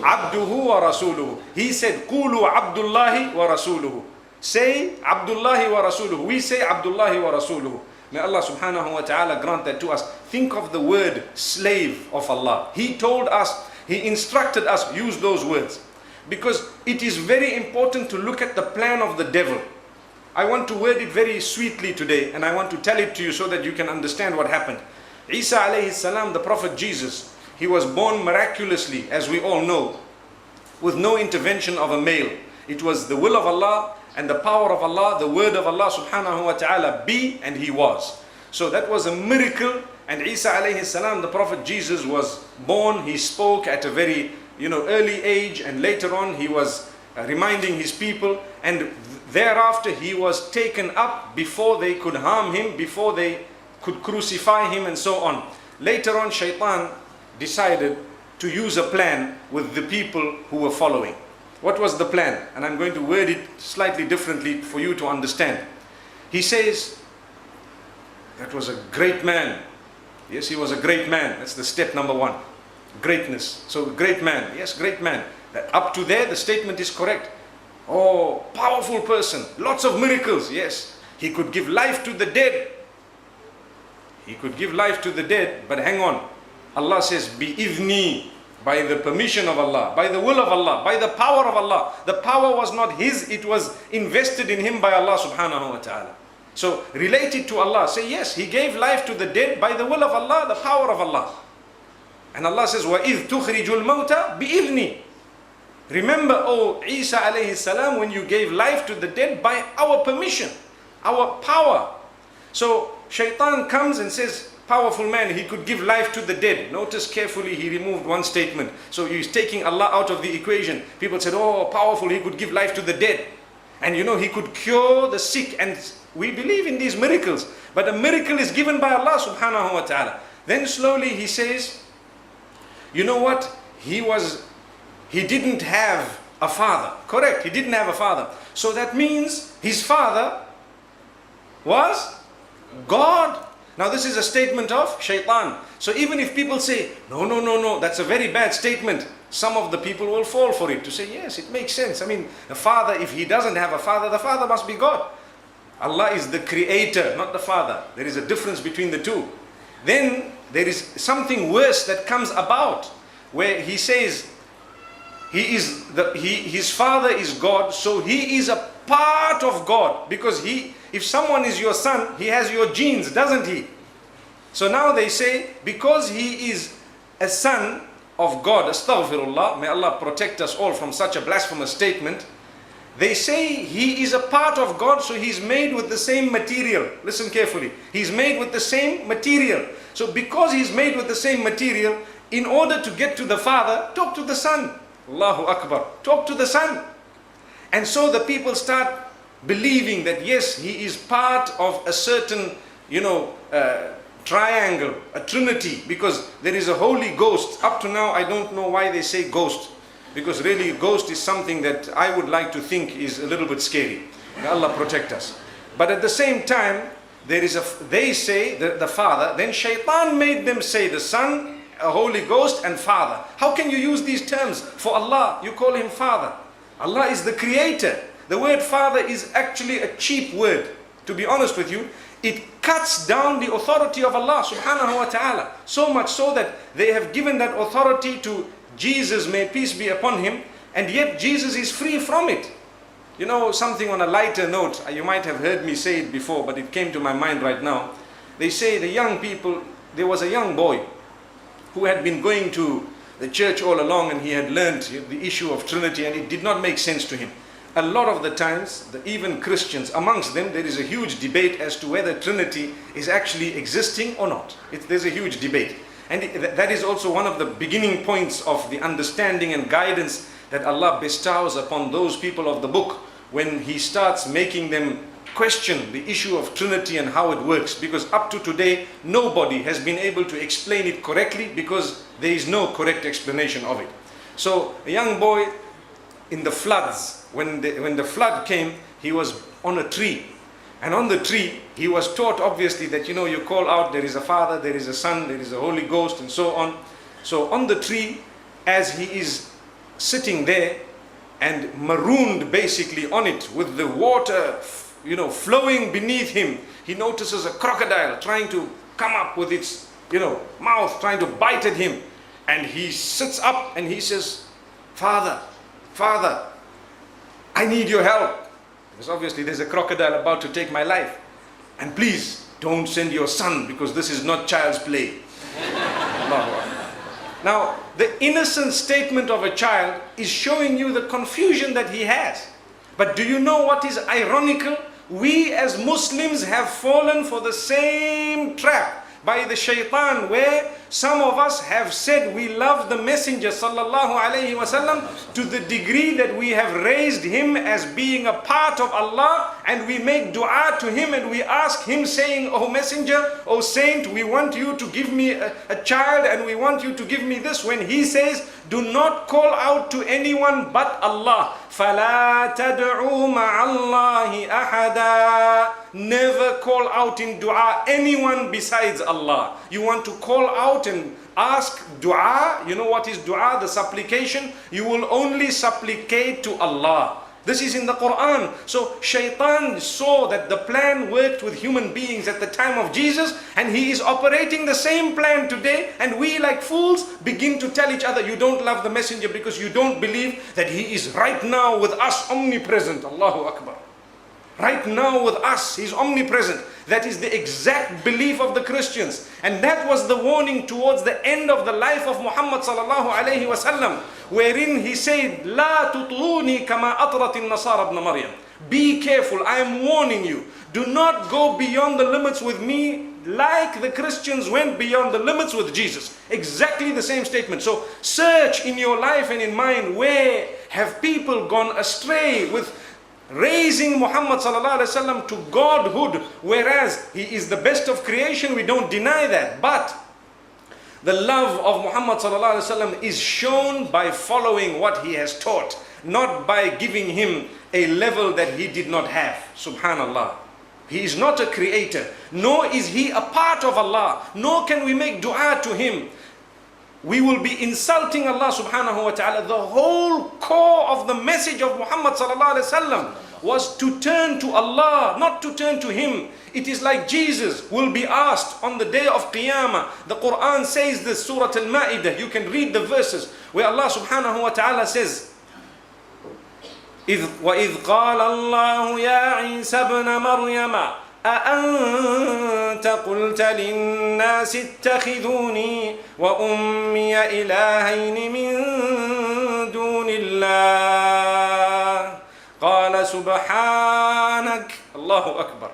abduhu wa rasuluhu. He said, Qulu abdullahi wa rasuluhu. Say Abdullahi wa rasuluhu. We say Abdullahi wa rasuluhu. May Allah subhanahu wa ta'ala grant that to us. Think of the word slave of Allah. He told us, He instructed us, use those words. Because it is very important to look at the plan of the devil. I want to word it very sweetly today, and I want to tell it to you so that you can understand what happened. Isa alayhi salam, the Prophet Jesus, he was born miraculously, as we all know, with no intervention of a male. It was the will of Allah and the power of Allah, the word of Allah subhanahu wa ta'ala, be, and he was. So that was a miracle. And Isa alayhi salam, the Prophet Jesus, was born. He spoke at a very early age, and later on he was reminding his people, and thereafter he was taken up before they could harm him, before they could crucify him, and so on. Later on, Shaitan decided to use a plan with the people who were following. What was the plan? And I'm going to word it slightly differently for you to understand. He says, that was a great man. Yes, he was a great man. That's the step number one. Greatness. So great man. Yes, great man. Up to there, the statement is correct. Oh, powerful person. Lots of miracles. Yes. He could give life to the dead. He could give life to the dead. But hang on. Allah says, bi-idhni, by the permission of Allah, by the will of Allah, by the power of Allah. The power was not his, it was invested in him by Allah subhanahu wa ta'ala. So relate it to Allah. Say, yes, he gave life to the dead by the will of Allah, the power of Allah. And Allah says, وَإِذْ تُخْرِجُ الْمَوْتَ بِإِذْنِي. Remember, O Isa alayhi salam, when you gave life to the dead by our permission, our power. So Shaitan comes and says, powerful man, he could give life to the dead. Notice carefully, he removed one statement. So he's taking Allah out of the equation. People said, oh, powerful, he could give life to the dead. And he could cure the sick. And we believe in these miracles. But a miracle is given by Allah subhanahu wa ta'ala. Then slowly he says, you know what? He didn't have a father. Correct, he didn't have a father. So that means his father was God. Now this is a statement of Shaitan. So even if people say, no, that's a very bad statement, some of the people will fall for it to say, yes, it makes sense. I mean, the father, if he doesn't have a father, the father must be God. Allah is the creator, not the father. There is a difference between the two. Then there is something worse that comes about, where he says, his father is God, so he is a part of God. Because if someone is your son, he has your genes, doesn't he? So now they say, because he is a son of God, astaghfirullah, may Allah protect us all from such a blasphemous statement. They say he is a part of God, so he's made with the same material. Listen carefully. He's made with the same material. So because he's made with the same material, in order to get to the father, talk to the son. Allahu Akbar. Talk to the son. And so the people start believing that yes, he is part of a certain, triangle, a trinity, because there is a Holy Ghost. Up to now, I don't know why they say ghost, because really ghost is something that I would like to think is a little bit scary. May Allah protect us. But at the same time, they say the father, then Shaitan made them say the son, a Holy Ghost, and father. How can you use these terms? For Allah, you call him father. Allah is the creator. The word father is actually a cheap word. To be honest with you, it cuts down the authority of Allah subhanahu wa ta'ala. So much so that they have given that authority to Jesus, may peace be upon him, and yet Jesus is free from it. Something on a lighter note, you might have heard me say it before, but it came to my mind right now. They say the young people, there was a young boy who had been going to the church all along, and he had learned the issue of Trinity, and it did not make sense to him. a lot of the times, even Christians, amongst them, there is a huge debate as to whether Trinity is actually existing or not. There's a huge debate. And that is also one of the beginning points of the understanding and guidance that Allah bestows upon those people of the book when He starts making them question the issue of Trinity and how it works. Because up to today, nobody has been able to explain it correctly, because there is no correct explanation of it. So a young boy in the floods, when the flood came, he was on a tree. And on the tree, he was taught obviously that, you call out, there is a Father, there is a Son, there is a Holy Ghost, and so on. So on the tree, as he is sitting there and marooned basically on it with the water, flowing beneath him, he notices a crocodile trying to come up with its, mouth, trying to bite at him. And he sits up and he says, Father, I need your help. Because obviously there's a crocodile about to take my life. And please, don't send your son, because this is not child's play. Now, the innocent statement of a child is showing you the confusion that he has. But do you know what is ironical? We as Muslims have fallen for the same trap by the shaitan, where some of us have said we love the Messenger sallallahu alaihi wasallam to the degree that we have raised him as being a part of Allah, and we make dua to him and we ask him saying, "Oh Messenger, oh Saint, we want you to give me a child, and we want you to give me this," when he says, do not call out to anyone but Allah. فَلَا تَدْعُوا مَعَ اللَّهِ أَحَدًا. Never call out in dua anyone besides Allah. You want to call out and ask dua, you know what is dua? The supplication. You will only supplicate to Allah. This is in the Quran. So shaitan saw that the plan worked with human beings at the time of Jesus, and he is operating the same plan today, and we like fools begin to tell each other, you don't love the Messenger because you don't believe that he is right now with us, omnipresent. Allahu Akbar. Right now with us, he's omnipresent. That is the exact belief of the Christians. And that was the warning towards the end of the life of Muhammad sallallahu alayhi wasallam, wherein he said, "La tutluni kama atrat an-nasara ibn Maryam." Be careful, I am warning you. Do not go beyond the limits with me like the Christians went beyond the limits with Jesus. Exactly the same statement. So search in your life and in mine, where have people gone astray with raising Muhammad sallallahu alaihi wasallam to godhood, whereas he is the best of creation. We don't deny that, but the love of Muhammad sallallahu alaihi wasallam is shown by following what he has taught, not by giving him a level that he did not have. Subhanallah. He is not a creator, nor is he a part of Allah, nor can we make dua to him. We will be insulting Allah subhanahu wa ta'ala. The whole core of the message of Muhammad sallallahu alaihi wasallam was to turn to Allah, not to turn to him. It is like Jesus will be asked on the day of Qiyamah. The Quran says this, Surah Al-Ma'idah. You can read the verses where Allah subhanahu wa ta'ala says, وَإِذْ قَالَ اللَّهُ يَا عِيسَى ابْنَ مَرْيَمَ أأنت قلت للناس اتخذوني وأمي إلهين من دون الله قال سبحانك. Allahu Akbar.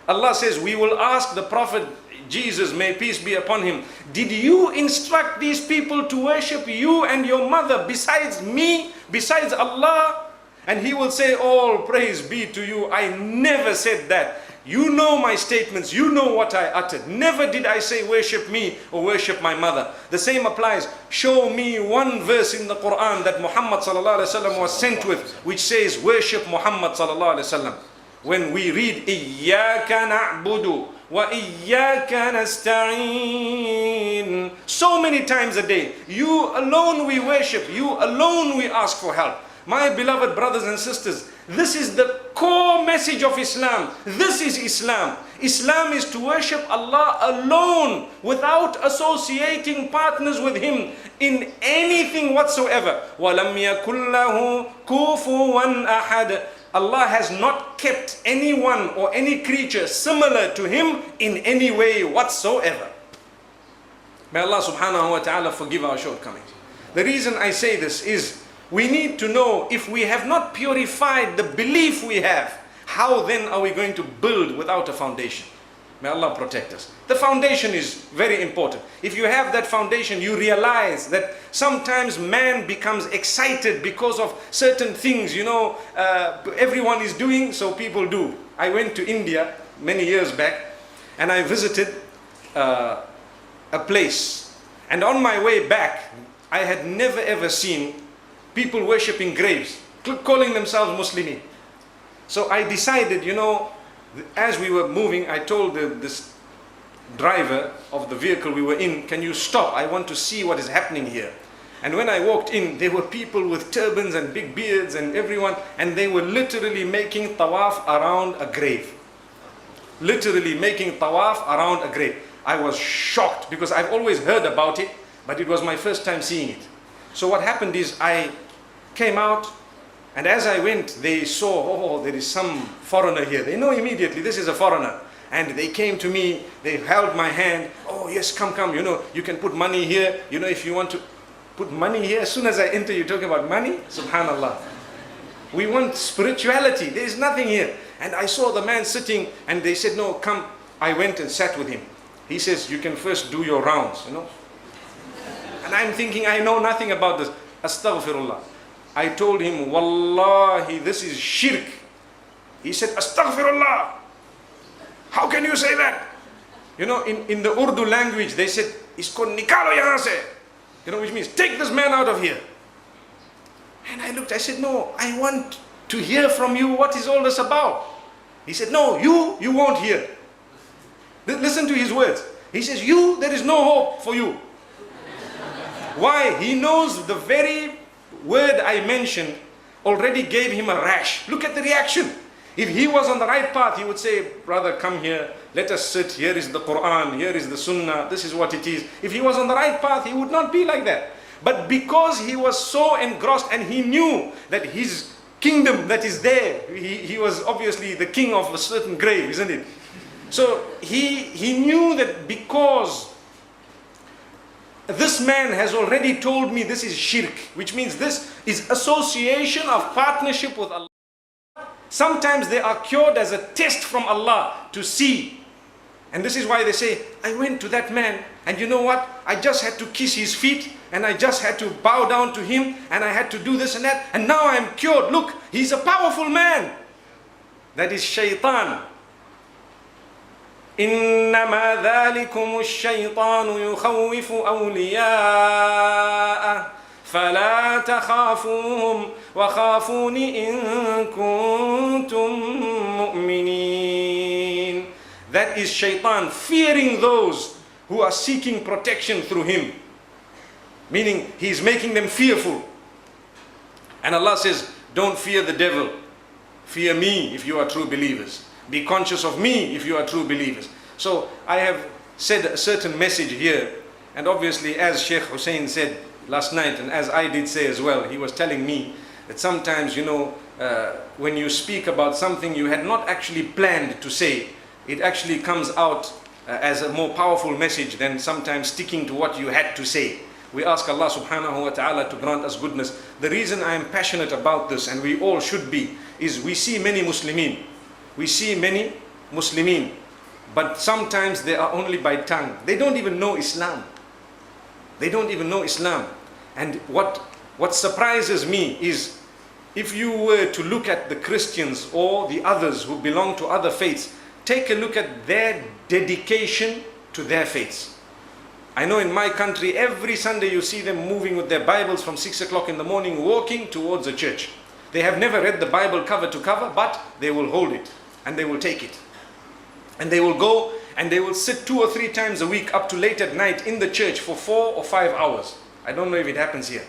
Allah says, we will ask the Prophet Jesus, may peace be upon him, did you instruct these people to worship you and your mother besides me, besides Allah? And he will say, all praise be to you. I never said that. You know my statements. You know what I uttered. Never did I say worship me or worship my mother. The same applies. Show me one verse in the Quran that Muhammad sallallahu alaihi wasallam was sent with, which says worship Muhammad sallallahu alaihi wasallam. When we read Iyyaka na'budu wa iyyaka nasta'in, so many times a day, you alone we worship, you alone we ask for help. My beloved brothers and sisters, this is the core message of Islam. This is Islam. Islam is to worship Allah alone without associating partners with him in anything whatsoever. وَلَمْ يَكُنْ لَهُ كُفُوًا أَحَدٌ. Allah has not kept anyone or any creature similar to him in any way whatsoever. May Allah subhanahu wa ta'ala forgive our shortcomings. The reason I say this is We need to know, if we have not purified the belief we have, how then are we going to build without a foundation? May Allah protect us. The foundation is very important. If you have that foundation, you realize that sometimes man becomes excited because of certain things, everyone is doing, so people do. I went to India many years back and I visited a place. And on my way back, I had never ever seen people worshipping graves, calling themselves Muslimin. So I decided, as we were moving, I told this driver of the vehicle we were in, can you stop? I want to see what is happening here. And when I walked in, there were people with turbans and big beards and everyone, and they were literally making tawaf around a grave. Literally making tawaf around a grave. I was shocked because I've always heard about it, but it was my first time seeing it. So what happened is I came out, and as I went, they saw, there is some foreigner here. They know immediately, this is a foreigner. And they came to me, they held my hand. Oh yes, come, you can put money here. If you want to put money here, as soon as I enter, you're talking about money? Subhanallah. We want spirituality. There is nothing here. And I saw the man sitting, and they said, no, come. I went and sat with him. He says, you can first do your rounds, And I'm thinking, I know nothing about this. Astaghfirullah. I told him, Wallahi, this is shirk. He said, Astaghfirullah. How can you say that? In the Urdu language, they said, Isko nikalo yahan se. Which means, take this man out of here. And I looked, I said, no, I want to hear from you what is all this about. He said, no, you won't hear. Listen to his words. He says, there is no hope for you. Why? He knows the very word I mentioned already gave him a rash. Look at the reaction. If he was on the right path, he would say, brother, come here, let us sit, here is the Quran, here is the Sunnah, this is what it is. If he was on the right path, he would not be like that. But because he was so engrossed and he knew that his kingdom that is there, he was obviously the king of a certain grave, isn't it? So he knew that because this man has already told me this is shirk, which means this is association of partnership with Allah. Sometimes they are cured as a test from Allah to see. And this is why they say, I went to that man and you know what? I just had to kiss his feet and I just had to bow down to him and I had to do this and that and now I am cured. Look, he's a powerful man. That is shaitan. إنما ذلكم الشيطان يخوف أولياءه فلا تخافوهم وخافون إن كنتم مؤمنين. That is shaitan fearing those who are seeking protection through him. Meaning he is making them fearful. And Allah says, don't fear the devil. Fear me if you are true believers. Be conscious of me if you are true believers. So I have said a certain message here. And obviously as Shaikh Hussain said last night, and as I did say as well, he was telling me that sometimes, when you speak about something you had not actually planned to say, it actually comes out as a more powerful message than sometimes sticking to what you had to say. We ask Allah subhanahu wa ta'ala to grant us goodness. The reason I am passionate about this, and we all should be, is we see many Muslimin. We see many Muslimin, but sometimes they are only by tongue. They don't even know Islam. They don't even know Islam. And what surprises me is, if you were to look at the Christians or the others who belong to other faiths, take a look at their dedication to their faiths. I know in my country, every Sunday you see them moving with their Bibles from 6 o'clock in the morning, walking towards a church. They have never read the Bible cover to cover, but they will hold it and they will take it. And they will go and they will sit 2 or 3 times a week up to late at night in the church for 4 or 5 hours. I don't know if it happens here.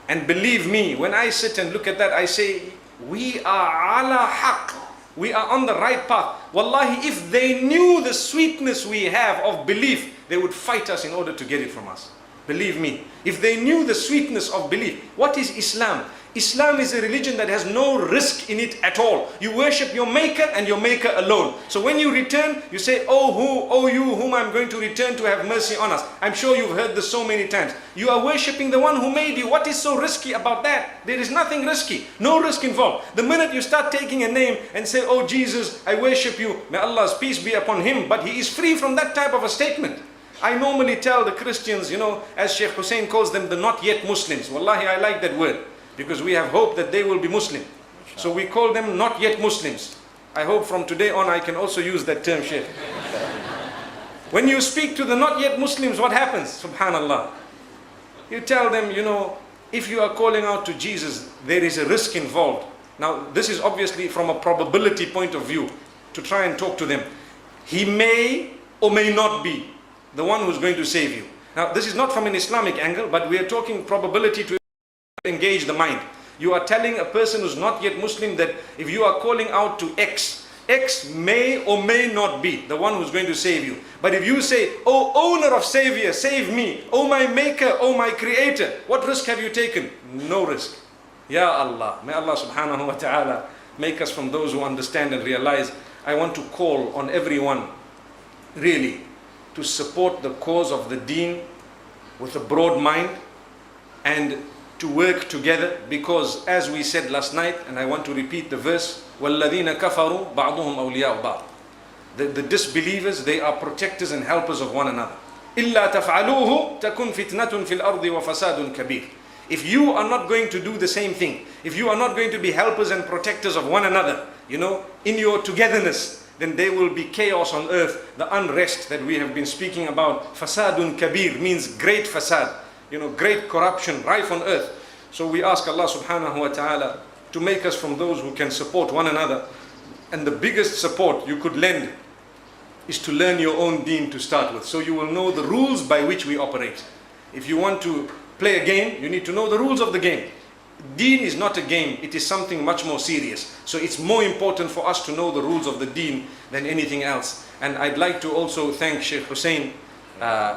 And believe me, when I sit and look at that, I say, we are ala haqq. We are on the right path. Wallahi, if they knew the sweetness we have of belief, they would fight us in order to get it from us. Believe me. If they knew the sweetness of belief. What is Islam? Islam is a religion that has no risk in it at all. You worship your maker and your maker alone. So when you return, you say, oh you whom I'm going to return to have mercy on us. I'm sure you've heard this so many times. You are worshipping the one who made you. What is so risky about that? There is nothing risky. No risk involved. The minute you start taking a name and say, oh Jesus, I worship you. May Allah's peace be upon him. But he is free from that type of a statement. I normally tell the Christians, as Shaikh Hussain calls them, the not yet Muslims. Wallahi, I like that word. Because we have hope that they will be Muslim. So we call them not yet Muslims. I hope from today on I can also use that term, Sheikh. When you speak to the not yet Muslims, what happens? Subhanallah. You tell them, if you are calling out to Jesus, there is a risk involved. Now, this is obviously from a probability point of view, to try and talk to them. He may or may not be the one who's going to save you. Now, this is not from an Islamic angle, but we are talking probability to engage the mind. You are telling a person who's not yet Muslim that if you are calling out to X may or may not be the one who's going to save you. But if you say, oh owner of Savior, save me, oh my maker, oh my creator, what risk have you taken? No risk. Ya Allah, may Allah subhanahu wa ta'ala make us from those who understand and realize. I want to call on everyone really to support the cause of the deen with a broad mind and to work together, because as we said last night, and I want to repeat the verse, وَالَّذِينَ كَفَرُوا بَعْضُهُمْ أَوْلِيَاءُ بَعْضٍ. The disbelievers, they are protectors and helpers of one another. إِلَّا تَفْعَلُوهُ تَكُنْ فِتْنَةٌ فِي الْأَرْضِ وَفَسَادٌ كَبِيرٌ. If you are not going to do the same thing, if you are not going to be helpers and protectors of one another, in your togetherness, then there will be chaos on earth, the unrest that we have been speaking about. Fasadun kabir means great fasad, great corruption, rife on earth. So we ask Allah subhanahu wa ta'ala to make us from those who can support one another. And the biggest support you could lend is to learn your own deen to start with. So you will know the rules by which we operate. If you want to play a game, you need to know the rules of the game. Deen is not a game, it is something much more serious. So it's more important for us to know the rules of the deen than anything else. And I'd like to also thank Shaikh Hussain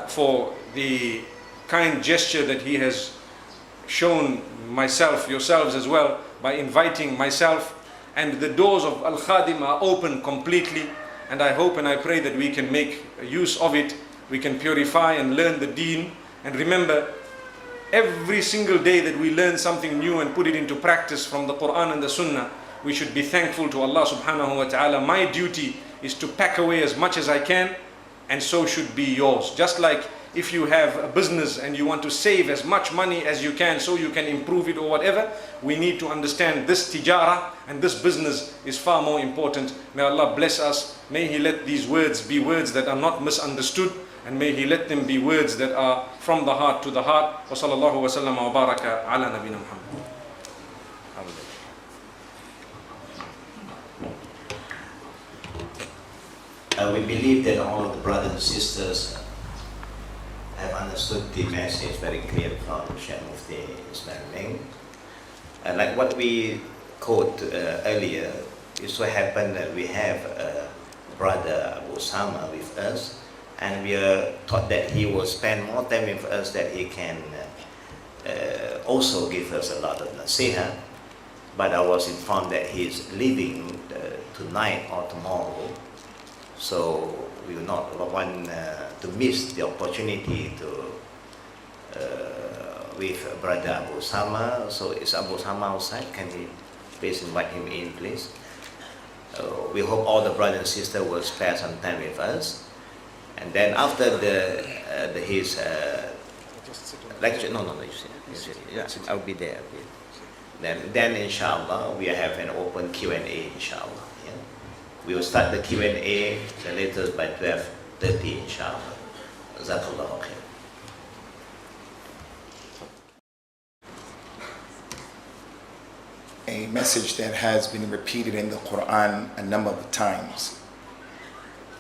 for the kind gesture that he has shown myself, yourselves as well, by inviting myself. And the doors of Al-Khadim are open completely. And I hope and I pray that we can make use of it. We can purify and learn the deen. And remember, every single day that we learn something new and put it into practice from the Quran and the Sunnah, we should be thankful to Allah subhanahu wa ta'ala. My duty is to pack away as much as I can, and so should be yours. Just like if you have a business and you want to save as much money as you can so you can improve it or whatever, we need to understand this tijara and this business is far more important. May Allah bless us. May He let these words be words that are not misunderstood, and may He let them be words that are from the heart to the heart. Wa sallallahu wa sallam wa baraka ala nabina Muhammad. We believe that all of the brothers and sisters have understood the message very clearly from Shaykh Mufti Ismail Menk. Like what we quote earlier, it so happened that we have brother Abu Usamah with us, and we are taught that he will spend more time with us, that he can also give us a lot of nasiha. But I was informed that he is leaving tonight or tomorrow, so we will not want to miss the opportunity to with brother Abu Usamah. So is Abu Usamah outside? Can we please invite him in, please? We hope all the brothers and sisters will spare some time with us. And then after his lecture, no, you sit. Yeah, I'll be there. Then inshallah we have an open Q&A, inshallah. Yeah? We will start the Q&A the latest by 12:30, inshallah. Jazakallahu khair. A message that has been repeated in the Quran a number of times.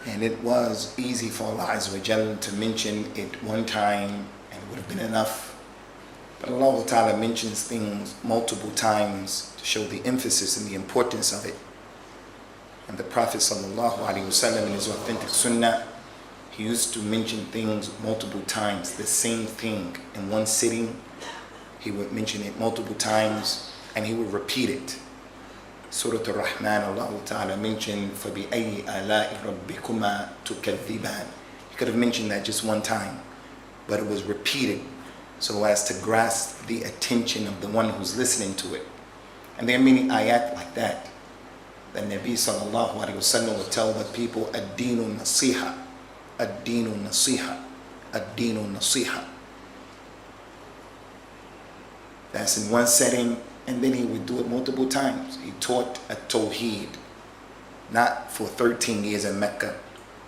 And it was easy for Allah Azza wa Jal to mention it one time and it would have been enough. But Allah Ta'ala mentions things multiple times to show the emphasis and the importance of it. And the Prophet Sallallahu Alaihi Wasallam in his authentic sunnah, he used to mention things multiple times, the same thing in one sitting. He would mention it multiple times and he would repeat it. Surah Al-Rahman, Allah Ta'ala mentioned, فَبِأَيِّ آلَاءِ رَبِّكُمَا تُكَذِّبَانِ. He could have mentioned that just one time, but it was repeated so as to grasp the attention of the one who's listening to it. And there are many ayat like that. The Nabi sallallahu alayhi wa sallam would tell the people, ad-dinu nasiha, ad-dinu nasiha, ad-dinu nasiha. That's in one setting, and then he would do it multiple times. He taught at-Tawheed, not for 13 years in Mecca,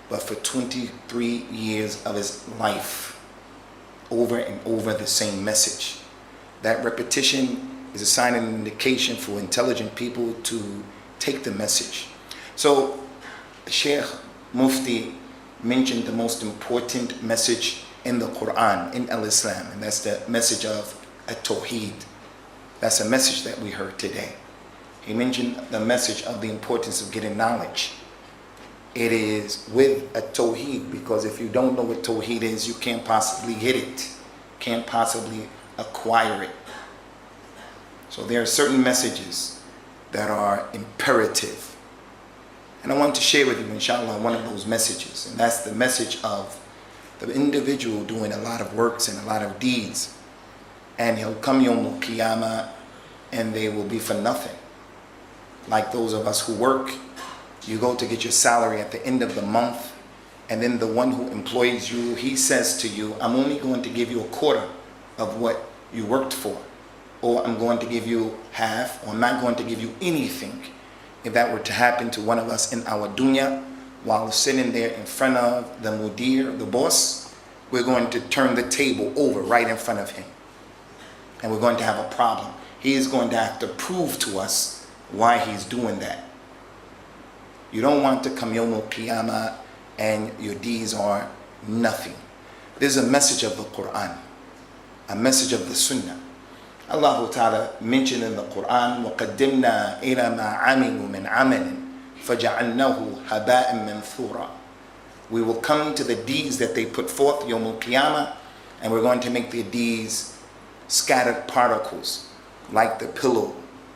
but for 23 years of his life, over and over the same message. That repetition is a sign and indication for intelligent people to take the message. So Sheikh Mufti mentioned the most important message in the Quran, in Al-Islam, and that's the message of At-Tawheed. That's a message that we heard today. He mentioned the message of the importance of getting knowledge. It is with At-Tawheed, because if you don't know what Tawheed is, you can't possibly get it, can't possibly acquire it. So there are certain messages that are imperative. And I want to share with you, inshallah, one of those messages. And that's the message of the individual doing a lot of works and a lot of deeds. And he'll come Yawm al-Qiyamah and they will be for nothing. Like those of us who work, you go to get your salary at the end of the month, and then the one who employs you, he says to you, I'm only going to give you a quarter of what you worked for. Or I'm going to give you half, or I'm not going to give you anything. If that were to happen to one of us in our dunya, while sitting there in front of the mudir, the boss, we're going to turn the table over right in front of him. And we're going to have a problem. He is going to have to prove to us why he's doing that. You don't want to come Yawm al-Qiyamah and your deeds are nothing. There's a message of the Quran, a message of the Sunnah. Allah Ta'ala mentioned in the Quran, وَقَدِّمْنَا إِلَى مَا عَمِلُوا مِنْ عَمَلٍ فَجَعَلْنَاهُ هَبَاءً مَنْثُورًا. We will come to the deeds that they put forth Yawm al-Qiyamah, and we're going to make their deeds scattered particles, like the pillow.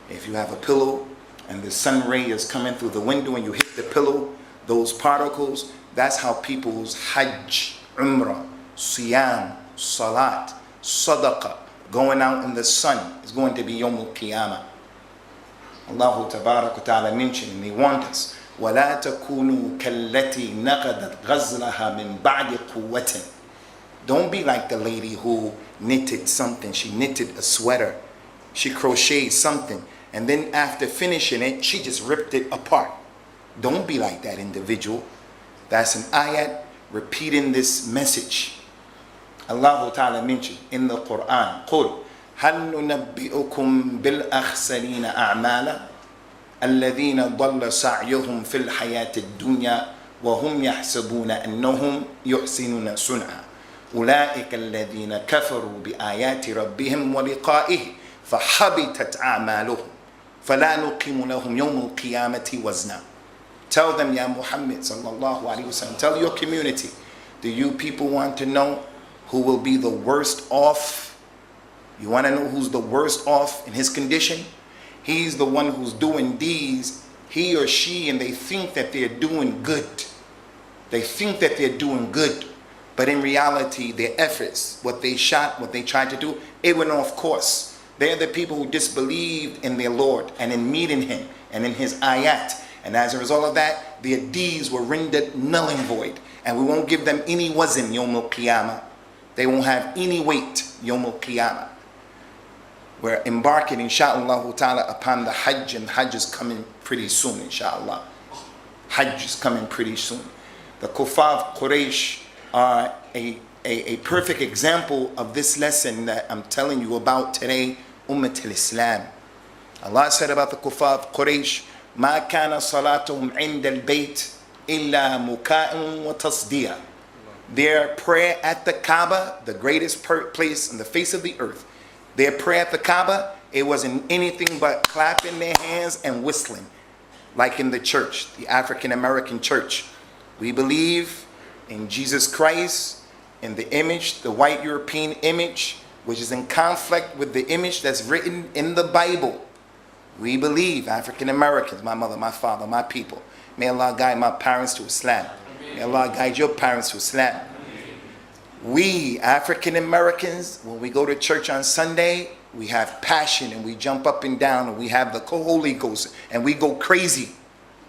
If you have a pillow and the sun ray is coming through the window and you hit the pillow, those particles, that's how people's Hajj, Umrah, Siyam, Salat, Sadaqah, going out in the sun is going to be Yawm al-Qiyamah. Allah Tabarak wa Ta'ala mentioned, and He warned us, وَلَا تَكُونُوا كَالَّتِي نَقَدَتْ غَزْلَهَا مِنْ بَعْدِ قُوَّةٍ. Don't be like the lady who knitted something. She knitted a sweater. She crocheted something. And then after finishing it, she just ripped it apart. Don't be like that individual. That's an ayat repeating this message. Allah Ta'ala mentioned in the Quran, قُلْ هَلْ نُنَبِّئُكُمْ بِالْأَخْسَرِينَ أَعْمَالًا الَّذِينَ ضَلَّ سَعْيُهُمْ فِي الْحَيَاةِ الدُّنْيَا وَهُمْ يَحْسَبُونَ أَنَّهُمْ يُحْسِنُونَ صُنْعًا أُولَئِكَ الَّذِينَ كَفَرُوا بِآيَاتِ رَبِّهِمْ وَلِقَائِهِ فَحَبِطَتْ أَعْمَالُهُمْ فَلَا نُقِيمُ لَهُمْ يَوْمَ الْقِيَامَةِ وَزْنًا. Tell them, Ya Muhammad sallallahu alaihi wasallam, tell your community, do you people want to know who will be the worst off? You want to know who's the worst off in his condition? He's the one who's doing deeds, he or she, and they think that they're doing good. They think that they're doing good. But in reality, their efforts, what they shot, what they tried to do, it went off course. They're the people who disbelieved in their Lord and in meeting Him and in His ayat. And as a result of that, their deeds were rendered null and void. And we won't give them any wazn Yawm al-Qiyamah. They won't have any weight Yawm al-Qiyamah. We're embarking, insha'Allah ta'ala, upon the Hajj, and Hajj is coming pretty soon, insha'Allah. Hajj is coming pretty soon. The Kuffar of Quraysh are a perfect example of this lesson that I'm telling you about today, Ummat al-Islam. Allah said about the Kuffar of Quraysh, مَا كَانَ صَلَاتُهُمْ عِنْدَ الْبَيْتِ إِلَّا مُكَاءٌ وَتَصْدِيًا. Their prayer at the Kaaba, the greatest place on the face of the earth, their prayer at the Kaaba, it wasn't anything but clapping their hands and whistling. Like in the church, the African American church. We believe in Jesus Christ, in the image, the white European image, which is in conflict with the image that's written in the Bible. We believe, African Americans, my mother, my father, my people. May Allah guide my parents to Islam. May Allah guide your parents to Islam. We, African Americans, when we go to church on Sunday, we have passion and we jump up and down and we have the Holy Ghost and we go crazy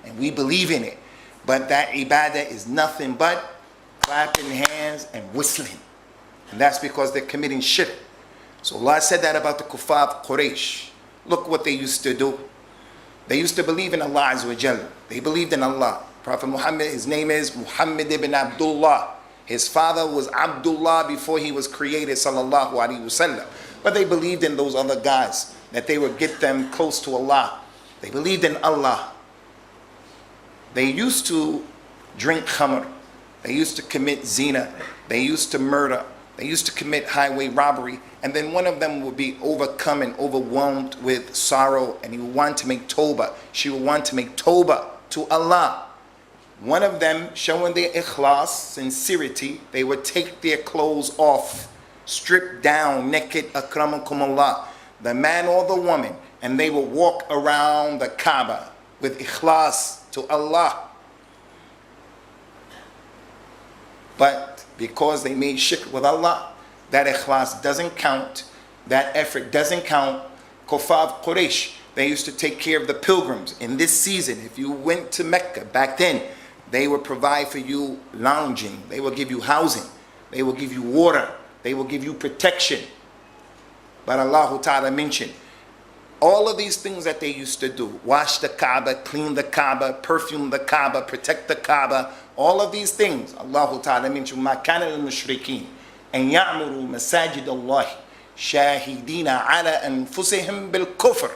and we believe in it. But that ibadah is nothing but clapping hands and whistling. And that's because they're committing shirk. So Allah said that about the kuffar of Quraysh. Look what they used to do. They used to believe in Allah Azza wa Jal. They believed in Allah. Prophet Muhammad, his name is Muhammad ibn Abdullah. His father was Abdullah before he was created, sallallahu alaihi wasallam. But they believed in those other guys, that they would get them close to Allah. They believed in Allah. They used to drink khamr. They used to commit zina. They used to murder. They used to commit highway robbery. And then one of them would be overcome and overwhelmed with sorrow, and he would want to make tawbah. She would want to make tawbah to Allah. One of them, showing their ikhlas, sincerity, they would take their clothes off, strip down, naked, akramakumullah, the man or the woman, and they would walk around the Kaaba with ikhlas to Allah. But because they made shirk with Allah, that ikhlas doesn't count, that effort doesn't count. Kuffar Quraysh, they used to take care of the pilgrims. In this season, if you went to Mecca back then, they would provide for you lounging. They will give you housing. They will give you water. They will give you protection. But Allah Ta'ala mentioned all of these things that they used to do. Wash the Kaaba, clean the Kaaba, perfume the Kaaba, protect the Kaaba. All of these things, Allah Ta'ala mentioned, مَا كَانَ لِلْمُشْرِكِينَ أَنْ يَعْمُرُوا مَسَاجِدَ اللَّهِ شَاهِدِينَ عَلَى أَنفُسِهِمْ بِالْكُفْرِ.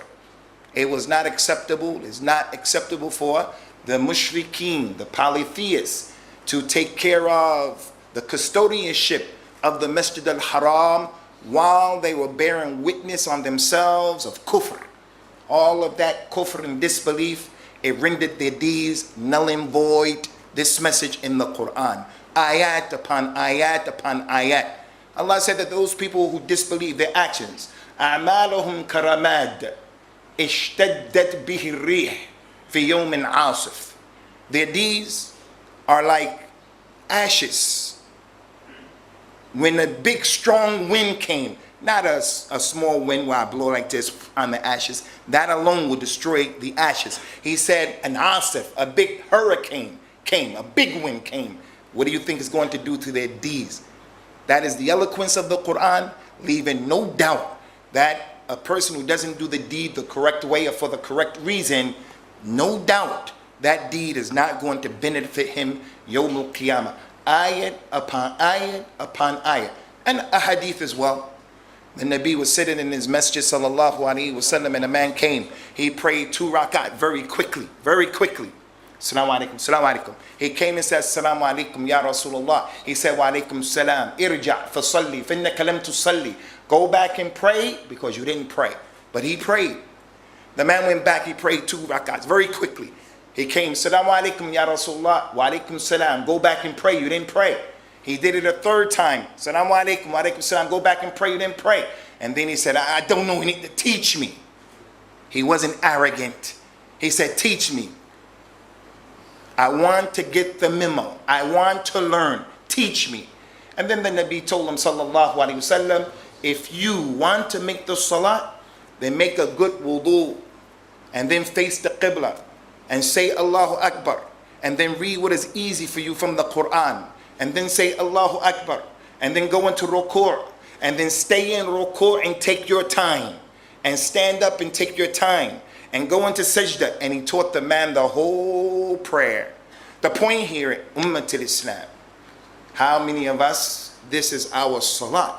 It was not acceptable, it's not acceptable for the mushrikeen, the polytheists, to take care of the custodianship of the Masjid al-Haram while they were bearing witness on themselves of kufr. All of that kufr and disbelief, it rendered their deeds null and void. This message in the Quran, ayat upon ayat upon ayat. Allah said that those people who disbelieve, their actions, أعمالهم كرماد اشتدت به الريح في يوم عاصف. Their deeds are like ashes. When a big strong wind came, not a small wind where I blow like this on the ashes, that alone would destroy the ashes. He said an asif, a big hurricane came, a big wind came. What do you think is going to do to their deeds? That is the eloquence of the Quran, leaving no doubt that a person who doesn't do the deed the correct way or for the correct reason, no doubt that deed is not going to benefit him Yawm al-Qiyamah. Ayat upon ayat upon ayat. And a hadith as well. The Nabi was sitting in his masjid sallallahu alaihi wasallam, and a man came. He prayed 2 rakat very quickly, very quickly. Assalamu alaikum, assalamu alaikum. He came and said, Assalamu alaikum, ya Rasulullah. He said, Wa alaikum salam, irja' fasalli, finnaka lam tusalli. Go back and pray because you didn't pray. But he prayed. The man went back, he prayed 2 rakats very quickly. He came, Assalamu alaikum, ya Rasulullah. Wa alaikum salam. Go back and pray, you didn't pray. He did it a 3rd time. Assalamu alaikum, wa alaikum salam. Go back and pray, you didn't pray. And then he said, I don't know, you need to teach me. He wasn't arrogant. He said, teach me. I want to get the memo. I want to learn. Teach me. And then the Nabi told him, sallallahu alaihi wasallam, if you want to make the salat, then make a good wudu, and then face the qibla, and say Allahu Akbar, and then read what is easy for you from the Quran, and then say Allahu Akbar, and then go into ruku', and then stay in ruku' and take your time, and stand up and take your time, and go into sajda. And he taught the man the whole prayer. The point here, Ummatul Islam, how many of us, this is our salat.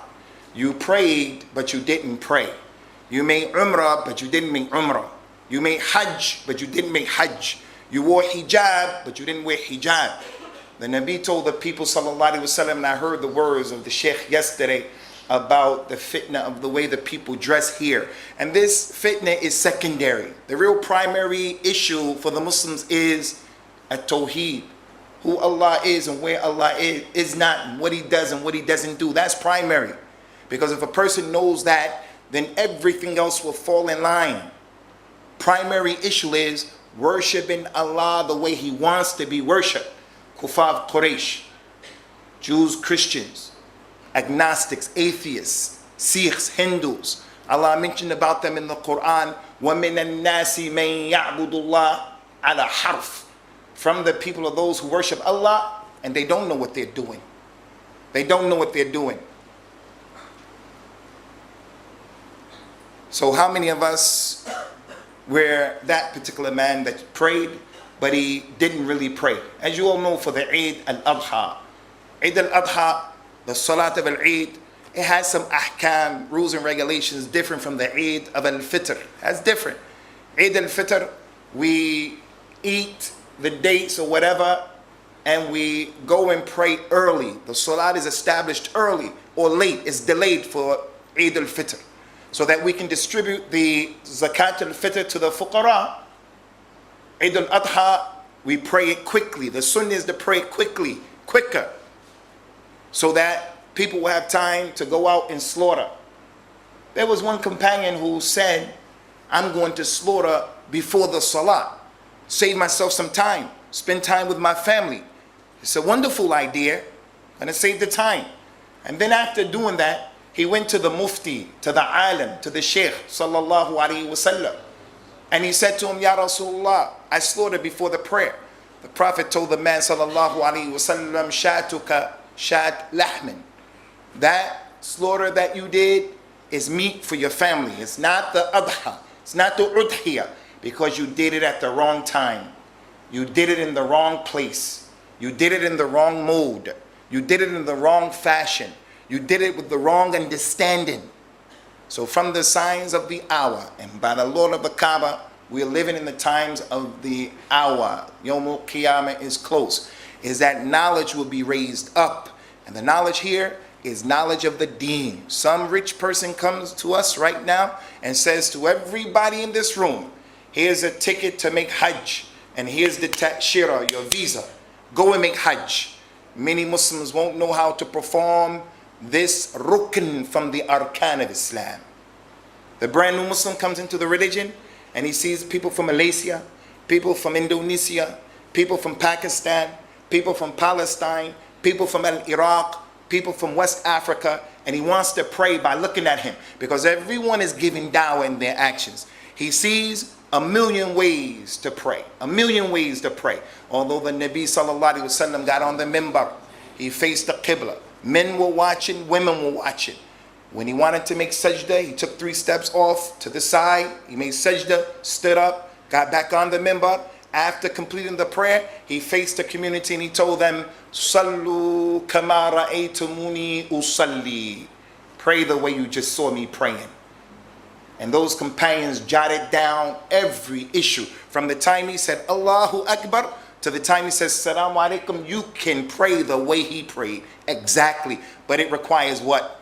You prayed, but you didn't pray. You made umrah, but you didn't make umrah. You made hajj, but you didn't make hajj. You wore hijab, but you didn't wear hijab. The Nabi told the people, sallallahu alaihi wasallam, and I heard the words of the Sheikh yesterday about the fitna of the way the people dress here. And this fitna is secondary. The real primary issue for the Muslims is at-Tawheed, who Allah is and where Allah is not, what He does and what He doesn't do. That's primary. Because if a person knows that, then everything else will fall in line. Primary issue is worshiping Allah the way He wants to be worshipped. Kufar Quraysh, Jews, Christians, agnostics, atheists, Sikhs, Hindus. Allah mentioned about them in the Quran, وَمِنَ النَّاسِ مَن يَعْبُدُ اللَّهَ عَلَى حَرْفٍ. From the people of those who worship Allah and they don't know what they're doing. They don't know what they're doing. So how many of us were that particular man that prayed, but he didn't really pray? As you all know, for the Eid al-Adha, Eid al-Adha, the Salat of al-Eid, it has some ahkam, rules and regulations different from the Eid of al-Fitr. That's different. Eid al-Fitr, we eat the dates or whatever, and we go and pray early. The Salat is established early or late. It's delayed for Eid al-Fitr, so that we can distribute the Zakat al-Fitr to the fuqara. Eid al-Adha, we pray it quickly. The sunnah is to pray it quicker, so that people will have time to go out and slaughter. There was one companion who said, I'm going to slaughter before the Salat, save myself some time, spend time with my family. It's a wonderful idea, and it saved the time. And then after doing that, he went to the Mufti, to the Alim, to the Sheikh, sallallahu alaihi wasallam. And he said to him, Ya Rasulullah, I slaughtered before the prayer. The Prophet told the man, sallallahu alaihi wasallam, Shatuka shat lahmin. That slaughter that you did is meat for your family. It's not the adha. It's not the udhiyah, because you did it at the wrong time. You did it in the wrong place. You did it in the wrong mode. You did it in the wrong fashion. You did it with the wrong understanding. So from the signs of the hour, and by the Lord of the Kaaba, we are living in the times of the hour. Yawmul Qiyamah is close. Is that knowledge will be raised up. And the knowledge here is knowledge of the deen. Some rich person comes to us right now and says to everybody in this room, here's a ticket to make Hajj, and here's the ta'shira, your visa. Go and make Hajj. Many Muslims won't know how to perform this rukn from the arkan of Islam. The brand new Muslim comes into the religion and he sees people from Malaysia, people from Indonesia, people from Pakistan, people from Palestine, people from Iraq, people from West Africa, and he wants to pray by looking at him, because everyone is giving dawah in their actions. He sees a million ways to pray, a million ways to pray. Although the Nabi sallallahu alaihi wasallam got on the minbar, he faced the Qibla. Men were watching, women were watching. When he wanted to make sajda, he took 3 steps off to the side. He made sajda, stood up, got back on the minbar. After completing the prayer, he faced the community and he told them, Sallu kama ra'aytumuni usalli. Pray the way you just saw me praying. And those companions jotted down every issue. From the time he said Allahu Akbar to the time he says Assalamu alaikum, you can pray the way he prayed. Exactly. But it requires what?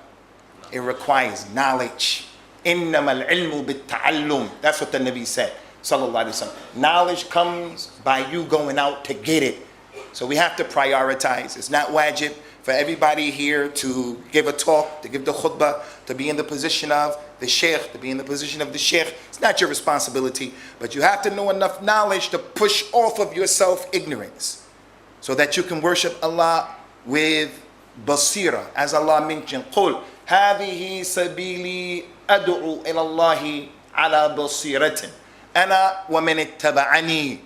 It requires knowledge. Innamal ilmu bit-ta'allum. That's what the Nabi said. Sallallahu alaihi wasallam. Knowledge comes by you going out to get it. So we have to prioritize. It's not wajib for everybody here to give a talk, to give the khutbah, to be in the position of the Sheikh, to be in the position of the Sheikh. It's not your responsibility, but you have to know enough knowledge to push off of yourself ignorance, so that you can worship Allah with basira. As Allah mentioned, قُلْ هَذِهِ سَبِيلِي أَدْعُو إِلَى اللَّهِ عَلَى بَصِيرَةٍ أَنَا وَمَنِ اتَّبَعَنِي.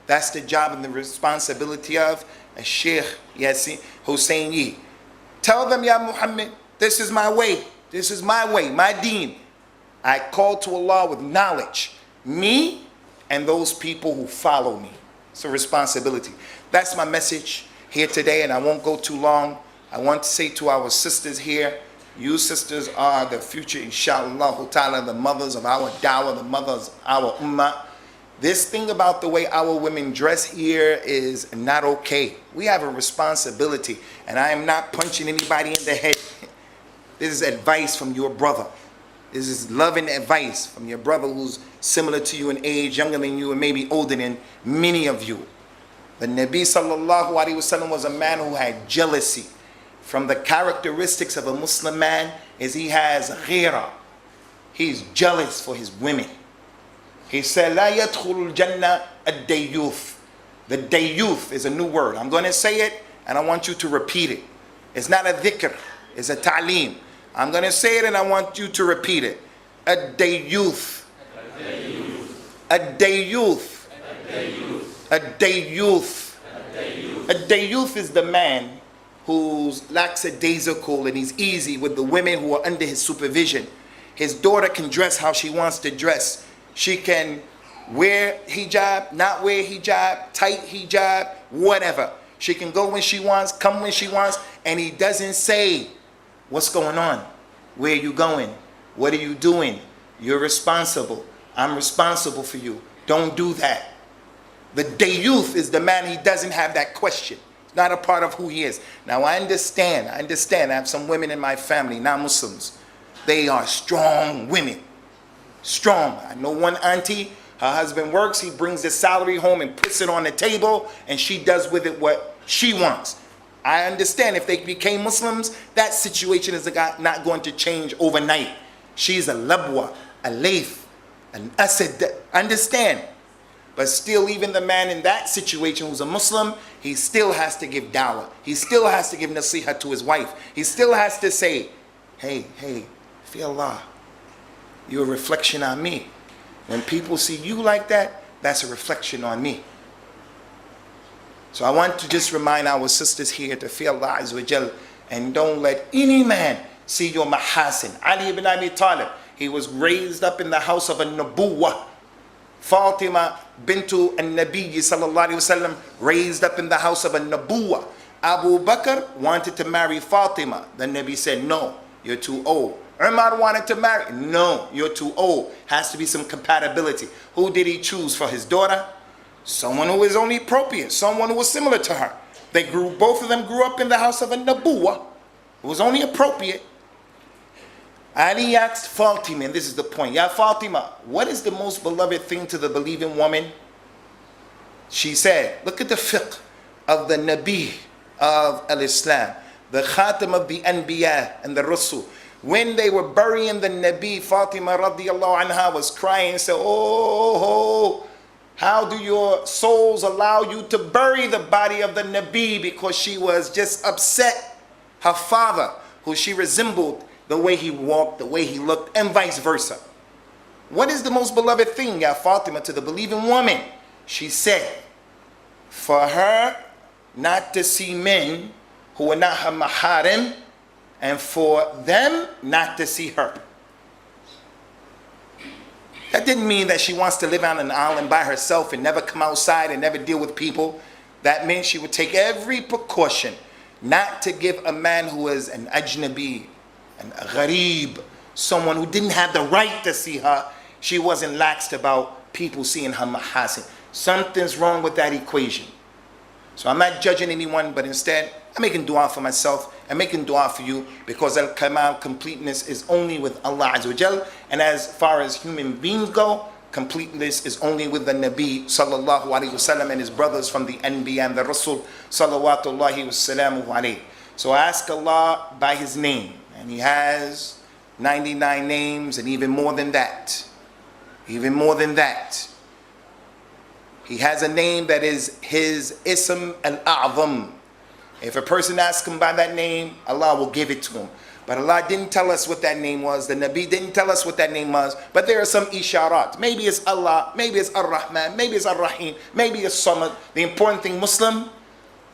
That's the job and the responsibility of a Shaykh Hussain Yee. Tell them, Ya Muhammad, this is my way. This is my way, my deen. I call to Allah with knowledge. Me and those people who follow me. It's a responsibility. That's my message here today, and I won't go too long. I want to say to our sisters here, you sisters are the future, inshallah ta'ala, the mothers of our dawah, the mothers of our ummah. This thing about the way our women dress here is not okay. We have a responsibility, and I am not punching anybody in the head. This is advice from your brother. This is loving advice from your brother who's similar to you in age, younger than you, and maybe older than many of you. The Nabi sallallahu alaihi wasallam was a man who had jealousy. From the characteristics of a Muslim man is he has ghira. He's jealous for his women. He said, "La yadkhulul jannah ad-dayyuth." The dayyuth is a new word. I'm going to say it and I want you to repeat it. It's not a dhikr, it's a ta'lim. I'm going to say it and I want you to repeat it. Ad-dayyuth. Ad-dayyuth. Ad-dayyuth. Ad-dayyuth is the man who's lackadaisical and he's easy with the women who are under his supervision. His daughter can dress how she wants to dress. She can wear hijab, not wear hijab, tight hijab, whatever. She can go when she wants, come when she wants, and he doesn't say, "What's going on? Where are you going? What are you doing? You're responsible. I'm responsible for you. Don't do that." The dayyuth is the man, he doesn't have that question. It's not a part of who he is. Now I understand. I have some women in my family, not Muslims. They are strong women. Strong. I know one auntie, her husband works, he brings his salary home and puts it on the table and she does with it what she wants. I understand if they became Muslims, that situation is not going to change overnight. She's a labwa, a layth, an asad. Understand? But still, even the man in that situation who's a Muslim, he still has to give dawah. He still has to give nasiha to his wife. He still has to say, hey, fear Allah. You're a reflection on me. When people see you like that, that's a reflection on me. So I want to just remind our sisters here to fear Allah Azza wa Jal and don't let any man see your mahasin. Ali ibn Abi Talib, he was raised up in the house of a Nabuwah. Fatima bintu al-Nabi sallallahu alayhi wasallam raised up in the house of a Nabuwah. Abu Bakr wanted to marry Fatima. The Nabi said, "No, you're too old." Umar wanted to marry. "No, you're too old. Has to be some compatibility." Who did he choose for his daughter? Someone who was only appropriate, someone who was similar to her. Both of them grew up in the house of a Nabuwah. It was only appropriate. Ali asked Fatima, and this is the point. "Ya Fatima, what is the most beloved thing to the believing woman?" She said, look at the fiqh of the Nabi of al-Islam, the Khatam of the Anbiya and the Rasul. When they were burying the Nabi, Fatima radiallahu anha was crying and said, "Oh, how do your souls allow you to bury the body of the Nabi?" Because she was just upset. Her father, who she resembled, the way he walked, the way he looked, and vice versa. What is the most beloved thing, Ya Fatima, to the believing woman? She said, for her not to see men who are not her maharim, and for them not to see her. That didn't mean that she wants to live on an island by herself and never come outside and never deal with people. That means she would take every precaution not to give a man who is an ajnabi, an gharib, someone who didn't have the right to see her. She wasn't laxed about people seeing her mahasin. Something's wrong with that equation. So I'm not judging anyone, but instead I'm making dua for myself. I'm making dua for you, because al-kamal, completeness, is only with Allah Azza wa Jal. And as far as human beings go, completeness is only with the Nabi sallallahu alayhi wasallam and his brothers from the Anbiya and the Rasul salawatullahi wassalamu alayhi. So I ask Allah by his name, and he has 99 names and even more than that. Even more than that. He has a name that is his Ism al-A'zam. If a person asks him by that name, Allah will give it to him. But Allah didn't tell us what that name was. The Nabi didn't tell us what that name was. But there are some isharat. Maybe it's Allah, maybe it's Ar-Rahman, maybe it's Ar-Rahim, maybe it's Samad. The important thing, Muslim,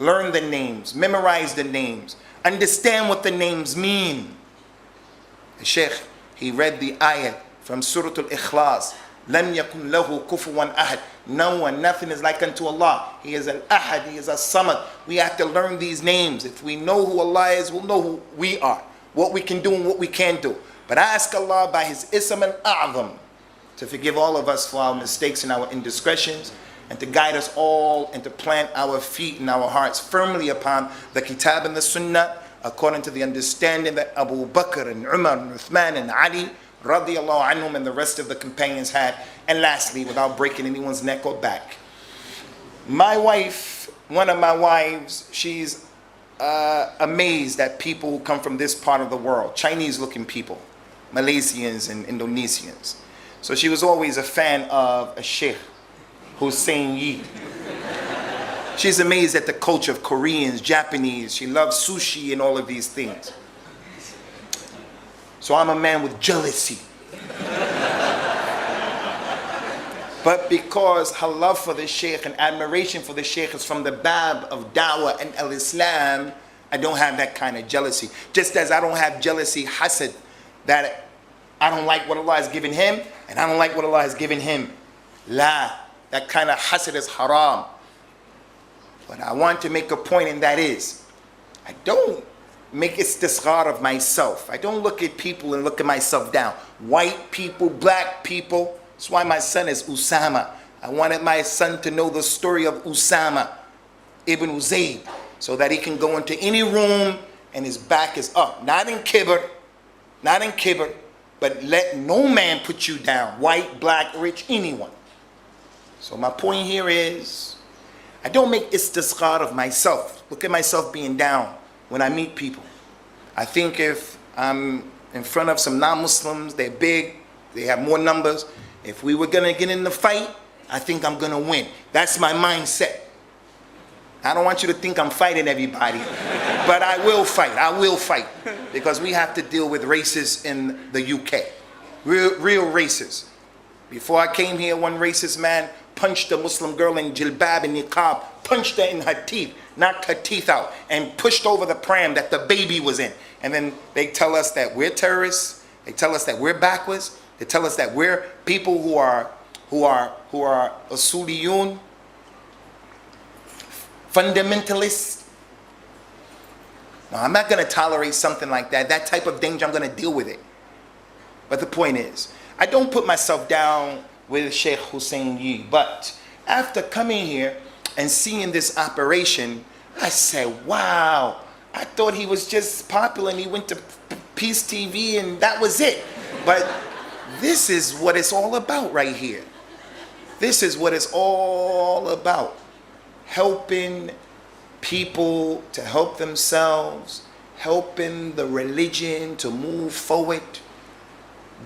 learn the names, memorize the names, understand what the names mean. The Sheikh, he read the ayah from Surah Al-Ikhlas. لَمْ يَكُنْ لَهُ كُفُوًا أَحَدٍ. No one, nothing is like unto Allah. He is Al-Ahad, He is As-Samad. We have to learn these names. If we know who Allah is, we'll know who we are, what we can do and what we can't do. But I ask Allah by His Ism al-A'zam to forgive all of us for our mistakes and our indiscretions, and to guide us all and to plant our feet and our hearts firmly upon the Kitab and the Sunnah, according to the understanding that Abu Bakr and Umar and Uthman and Ali radiyallahu anhum and the rest of the companions had. And lastly, without breaking anyone's neck or back, my wife one of my wives, she's amazed at people who come from this part of the world, Chinese-looking people, Malaysians and Indonesians. So she was always a fan of a Shaikh Hussain Yee. She's amazed at the culture of Koreans, Japanese. She loves sushi and all of these things. So I'm a man with jealousy. But because her love for the Shaykh and admiration for the Shaykh is from the bab of Dawah and al-Islam, I don't have that kind of jealousy. Just as I don't have jealousy, hasad, that I don't like what Allah has given him and I don't like what Allah has given him. La, that kind of hasad is haram. But I want to make a point, and that is, I don't make istisghar of myself. I don't look at people and look at myself down. White people, black people. That's why my son is Usamah. I wanted my son to know the story of Usamah ibn Uzayd, so that he can go into any room and his back is up. Not in kibr, but let no man put you down. White, black, rich, anyone. So my point here is, I don't make istisghar of myself. Look at myself being down when I meet people. I think if I'm in front of some non-Muslims, they're big, they have more numbers. If we were going to get in the fight, I think I'm going to win. That's my mindset. I don't want you to think I'm fighting everybody, but I will fight. Because we have to deal with racists in the UK. Real racists. Before I came here, one racist man punched a Muslim girl in jilbab and niqab, punched her in her teeth, knocked her teeth out, and pushed over the pram that the baby was in. And then they tell us that we're terrorists. They tell us that we're backwards. They tell us that we're people who are usuliyun, fundamentalists. Now, I'm not going to tolerate something like that. That type of danger, I'm going to deal with it. But the point is, I don't put myself down with Shaikh Hussain Yee. But after coming here and seeing this operation, I said, wow, I thought he was just popular and he went to Peace TV and that was it. But this is what it's all about right here. This is what it's all about. Helping people to help themselves, helping the religion to move forward,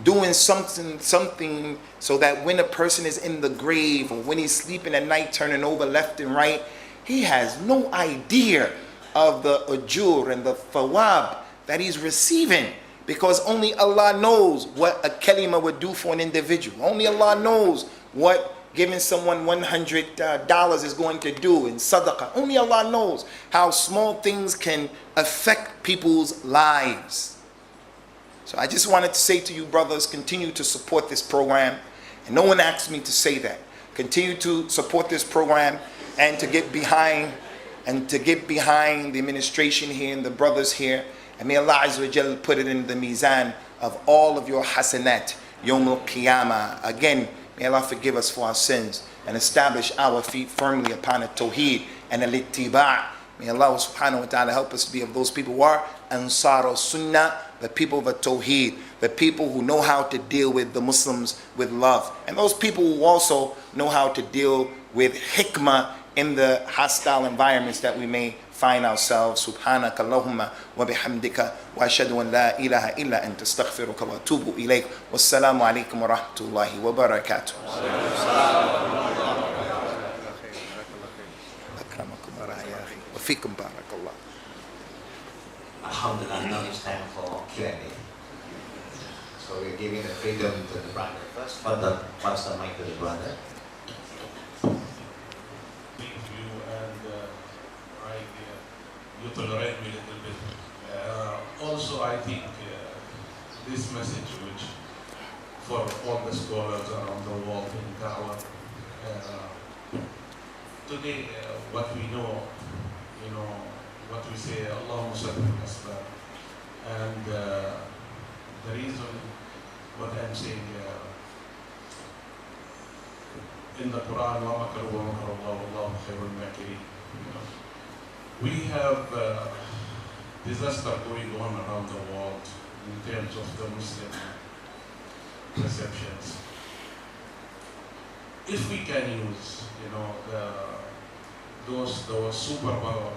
doing something so that when a person is in the grave or when he's sleeping at night turning over left and right, he has no idea of the ujur and the thawab that he's receiving, because only Allah knows what a kalima would do for an individual. Only Allah knows what giving someone $100 is going to do in sadaqah. Only Allah knows how small things can affect people's lives. So I just wanted to say to you brothers, continue to support this program. And no one asked me to say that. Continue to support this program and to get behind the administration here and the brothers here. And may Allah Azza wa Jal put it in the mizan of all of your hasanat, Yawm al-Qiyamah. Again, may Allah forgive us for our sins and establish our feet firmly upon a tawheed and a littiba'. May Allah subhanahu wa ta'ala help us to be of those people who are ansar al-sunnah, the people of a tawheed, the people who know how to deal with the Muslims with love, and those people who also know how to deal with hikmah in the hostile environments that we may find ourselves. Subhanaka Allahumma wa bihamdika wa ashhadu an la ilaha illa anta astaghfiruka wa atubu ilayk. Wassalamu alaikum wa rahmatullahi wa barakatuh. Wa fikum barakallah. Alhamdulillah, now it's time for Q&A. So we're giving the freedom to the brother first. Further, pass the mic to the brother. You tolerate me a little bit. Also, I think this message, which for all the scholars around the world in Dawah, today what we know, what we say, Allahumma salli al asbab, and the reason what I'm saying in the Quran, wa makaru wa makar Allah, wallahu khairul makirin. We have disaster going on around the world in terms of the Muslim perceptions. If we can use, those superpower,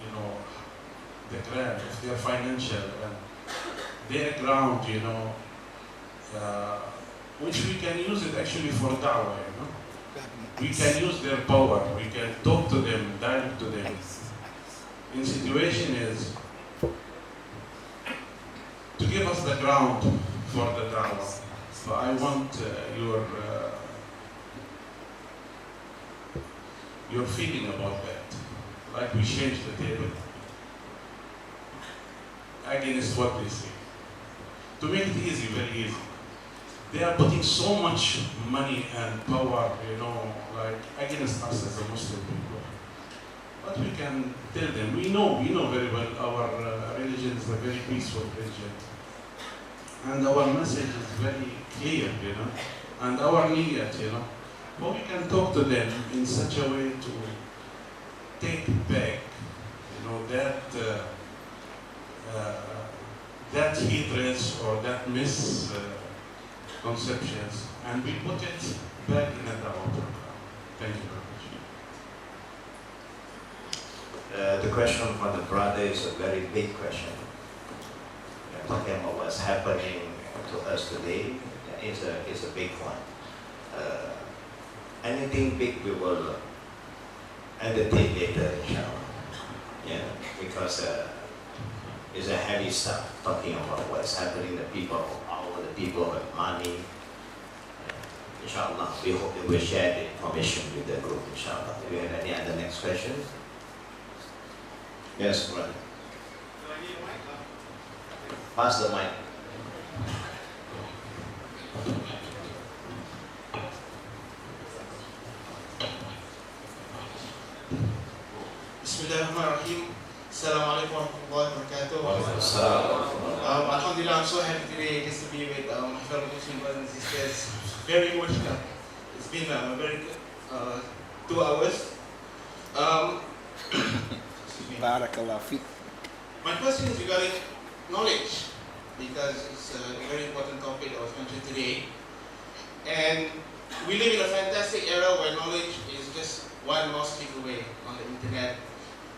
you know, the grant of their financial and their ground, you know, which we can use it actually for da'wah, you know. We can use their power, we can talk to them, direct to them. In situation is to give us the ground for the da'wah. So I want your feeling about that. Like we changed the table against what they say. To make it easy, very easy. They are putting so much money and power, you know, like against us as a Muslim people. But we can tell them, we know very well our religion is a very peaceful religion. And our message is very clear, you know, and our niyat, you know. But we can talk to them in such a way to take back, you know, that hatred or that misconceptions, and we put it back in our program. Thank you very much. The question from the brother is a very big question. Talking about what's happening to us today is a big one. Anything big we will entertain later, inshallah. Yeah, because it's a heavy stuff talking about what's happening to people, all the people with money. Inshallah, we hope that we'll share the information with the group, inshallah. Do you have any other next question? Yes, brother. Pass the mic. Bismillahirrahmanirrahim. Assalamualaikum warahmatullahi wabarakatuh. Alhamdulillah, I'm so happy today just to be with my fellow Muslim brothers and sisters. Very emotional. It's been a very good 2 hours. Excuse me. Barakallah fiqh. My question is regarding knowledge, because it's a very important topic that was mentioned today. And we live in a fantastic era where knowledge is just one mouse click away on the internet.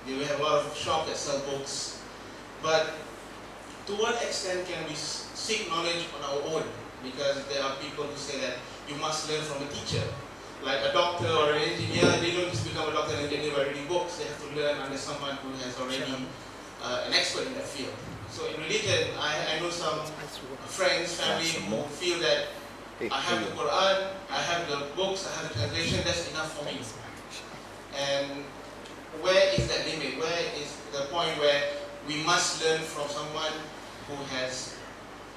We have a lot of shops that sell books. But to what extent can we seek knowledge on our own? Because there are people who say that you must learn from a teacher. Like a doctor or an engineer, they don't just become a doctor and engineer by reading books. They have to learn under someone who has already an expert in that field. So in religion, I know some friends, family who feel that I have the Quran, I have the books, I have the translation, that's enough for me. And where is that limit? Where is the point where we must learn from someone who has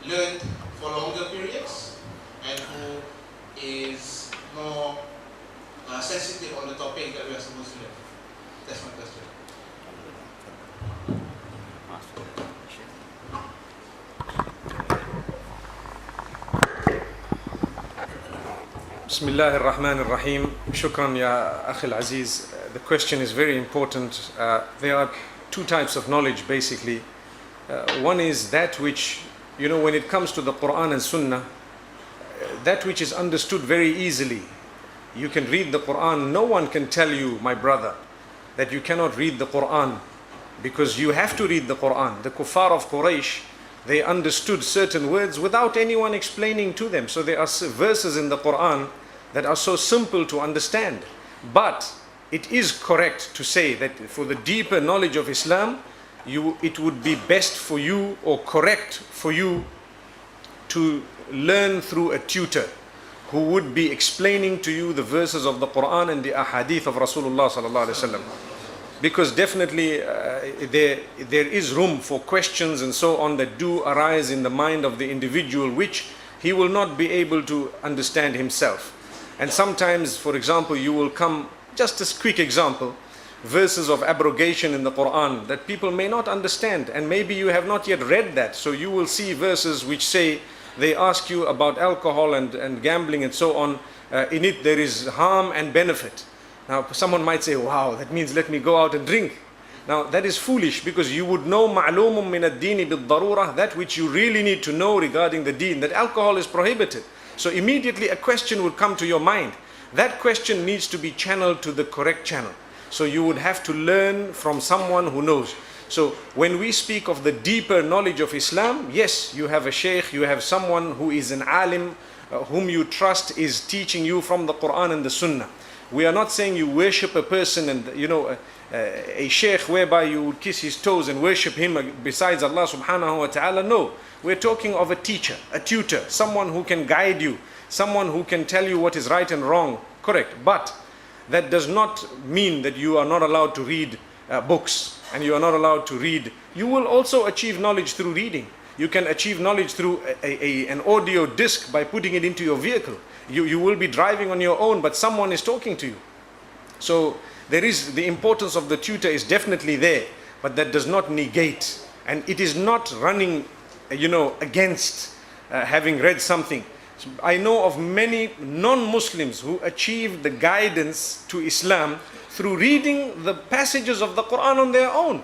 learned for longer periods and who is more sensitive on the topic that we are supposed to learn? That's my question. Bismillah ar-Rahman ar-Rahim. Shukran ya Akhil Aziz. The question is very important. There are 2 types of knowledge basically. One is that which, you know, when it comes to the Quran and Sunnah, that which is understood very easily. You can read the Quran. No one can tell you, my brother, that you cannot read the Quran, because you have to read the Quran. The kuffar of Quraysh, they understood certain words without anyone explaining to them. So there are verses in the Quran that are so simple to understand. But it is correct to say that for the deeper knowledge of Islam, it would be best for you or correct for you to learn through a tutor who would be explaining to you the verses of the Quran and the ahadith of Rasulullah sallallahu alaihi wasallam. Because definitely there is room for questions and so on that do arise in the mind of the individual, which he will not be able to understand himself. And sometimes, for example, you will come, just a quick example, verses of abrogation in the Quran that people may not understand, and maybe you have not yet read that. So you will see verses which say, they ask you about alcohol and gambling and so on. In it there is harm and benefit. Now someone might say, wow, that means let me go out and drink. Now that is foolish, because you would know ma'lumum min ad-dini bid-darura, that which you really need to know regarding the deen, that alcohol is prohibited. So immediately a question will come to your mind. That question needs to be channeled to the correct channel. So you would have to learn from someone who knows. So when we speak of the deeper knowledge of Islam, yes, you have a sheikh, you have someone who is an alim, whom you trust is teaching you from the Quran and the Sunnah. We are not saying you worship a person and a sheikh whereby you would kiss his toes and worship him besides Allah subhanahu wa ta'ala. No, we're talking of a teacher, a tutor, someone who can guide you, someone who can tell you what is right and wrong. Correct. But that does not mean that you are not allowed to read books and you are not allowed to read. You will also achieve knowledge through reading. You can achieve knowledge through an audio disc by putting it into your vehicle. You will be driving on your own, but someone is talking to you. So there is the importance of the tutor is definitely there, but that does not negate, and it is not running, against having read something. I know of many non-Muslims who achieved the guidance to Islam through reading the passages of the Quran on their own.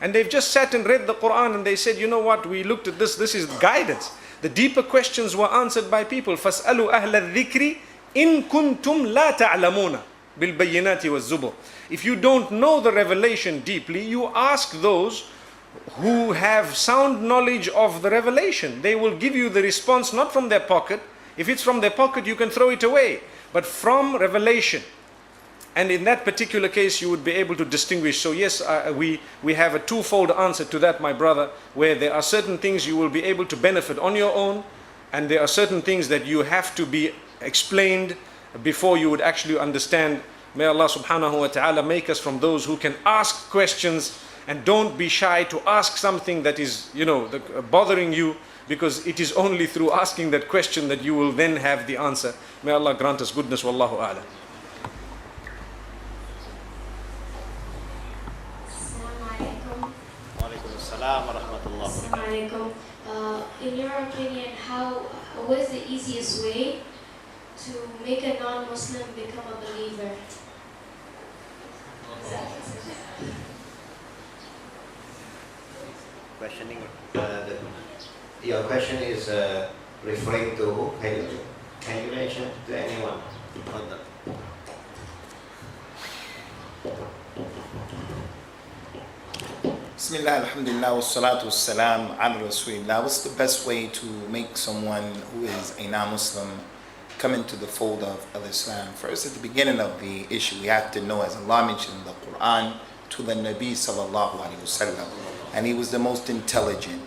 And they've just sat and read the Quran and they said, you know what, we looked at this is guidance. The deeper questions were answered by people. فَاسْأَلُوا أَهْلَ الذِّكْرِ إِن كُنْتُمْ لَا تَعْلَمُونَ بِالْبَيِّنَاتِ وَالزُّبُرِ. If you don't know the revelation deeply, you ask those who have sound knowledge of the revelation. They will give you the response not from their pocket. If it's from their pocket, you can throw it away. But from revelation. And in that particular case, you would be able to distinguish. So yes, we have a twofold answer to that, my brother, where there are certain things you will be able to benefit on your own, and there are certain things that you have to be explained before you would actually understand. May Allah subhanahu wa ta'ala make us from those who can ask questions, and don't be shy to ask something that is, bothering you, because it is only through asking that question that you will then have the answer. May Allah grant us goodness. Wallahu a'lam. In your opinion, what is the easiest way to make a non-Muslim become a believer? Questioning, your question is referring to who? Can you mention to anyone on that? Bismillah, alhamdulillah, wassalatu wassalam ala rasulillah. What's the best way to make someone who is a non-Muslim come into the fold of Islam? First, at the beginning of the issue, we have to know, as Allah mentioned in the Quran, to the Nabi sallallahu alayhi wasallam, and he was the most intelligent,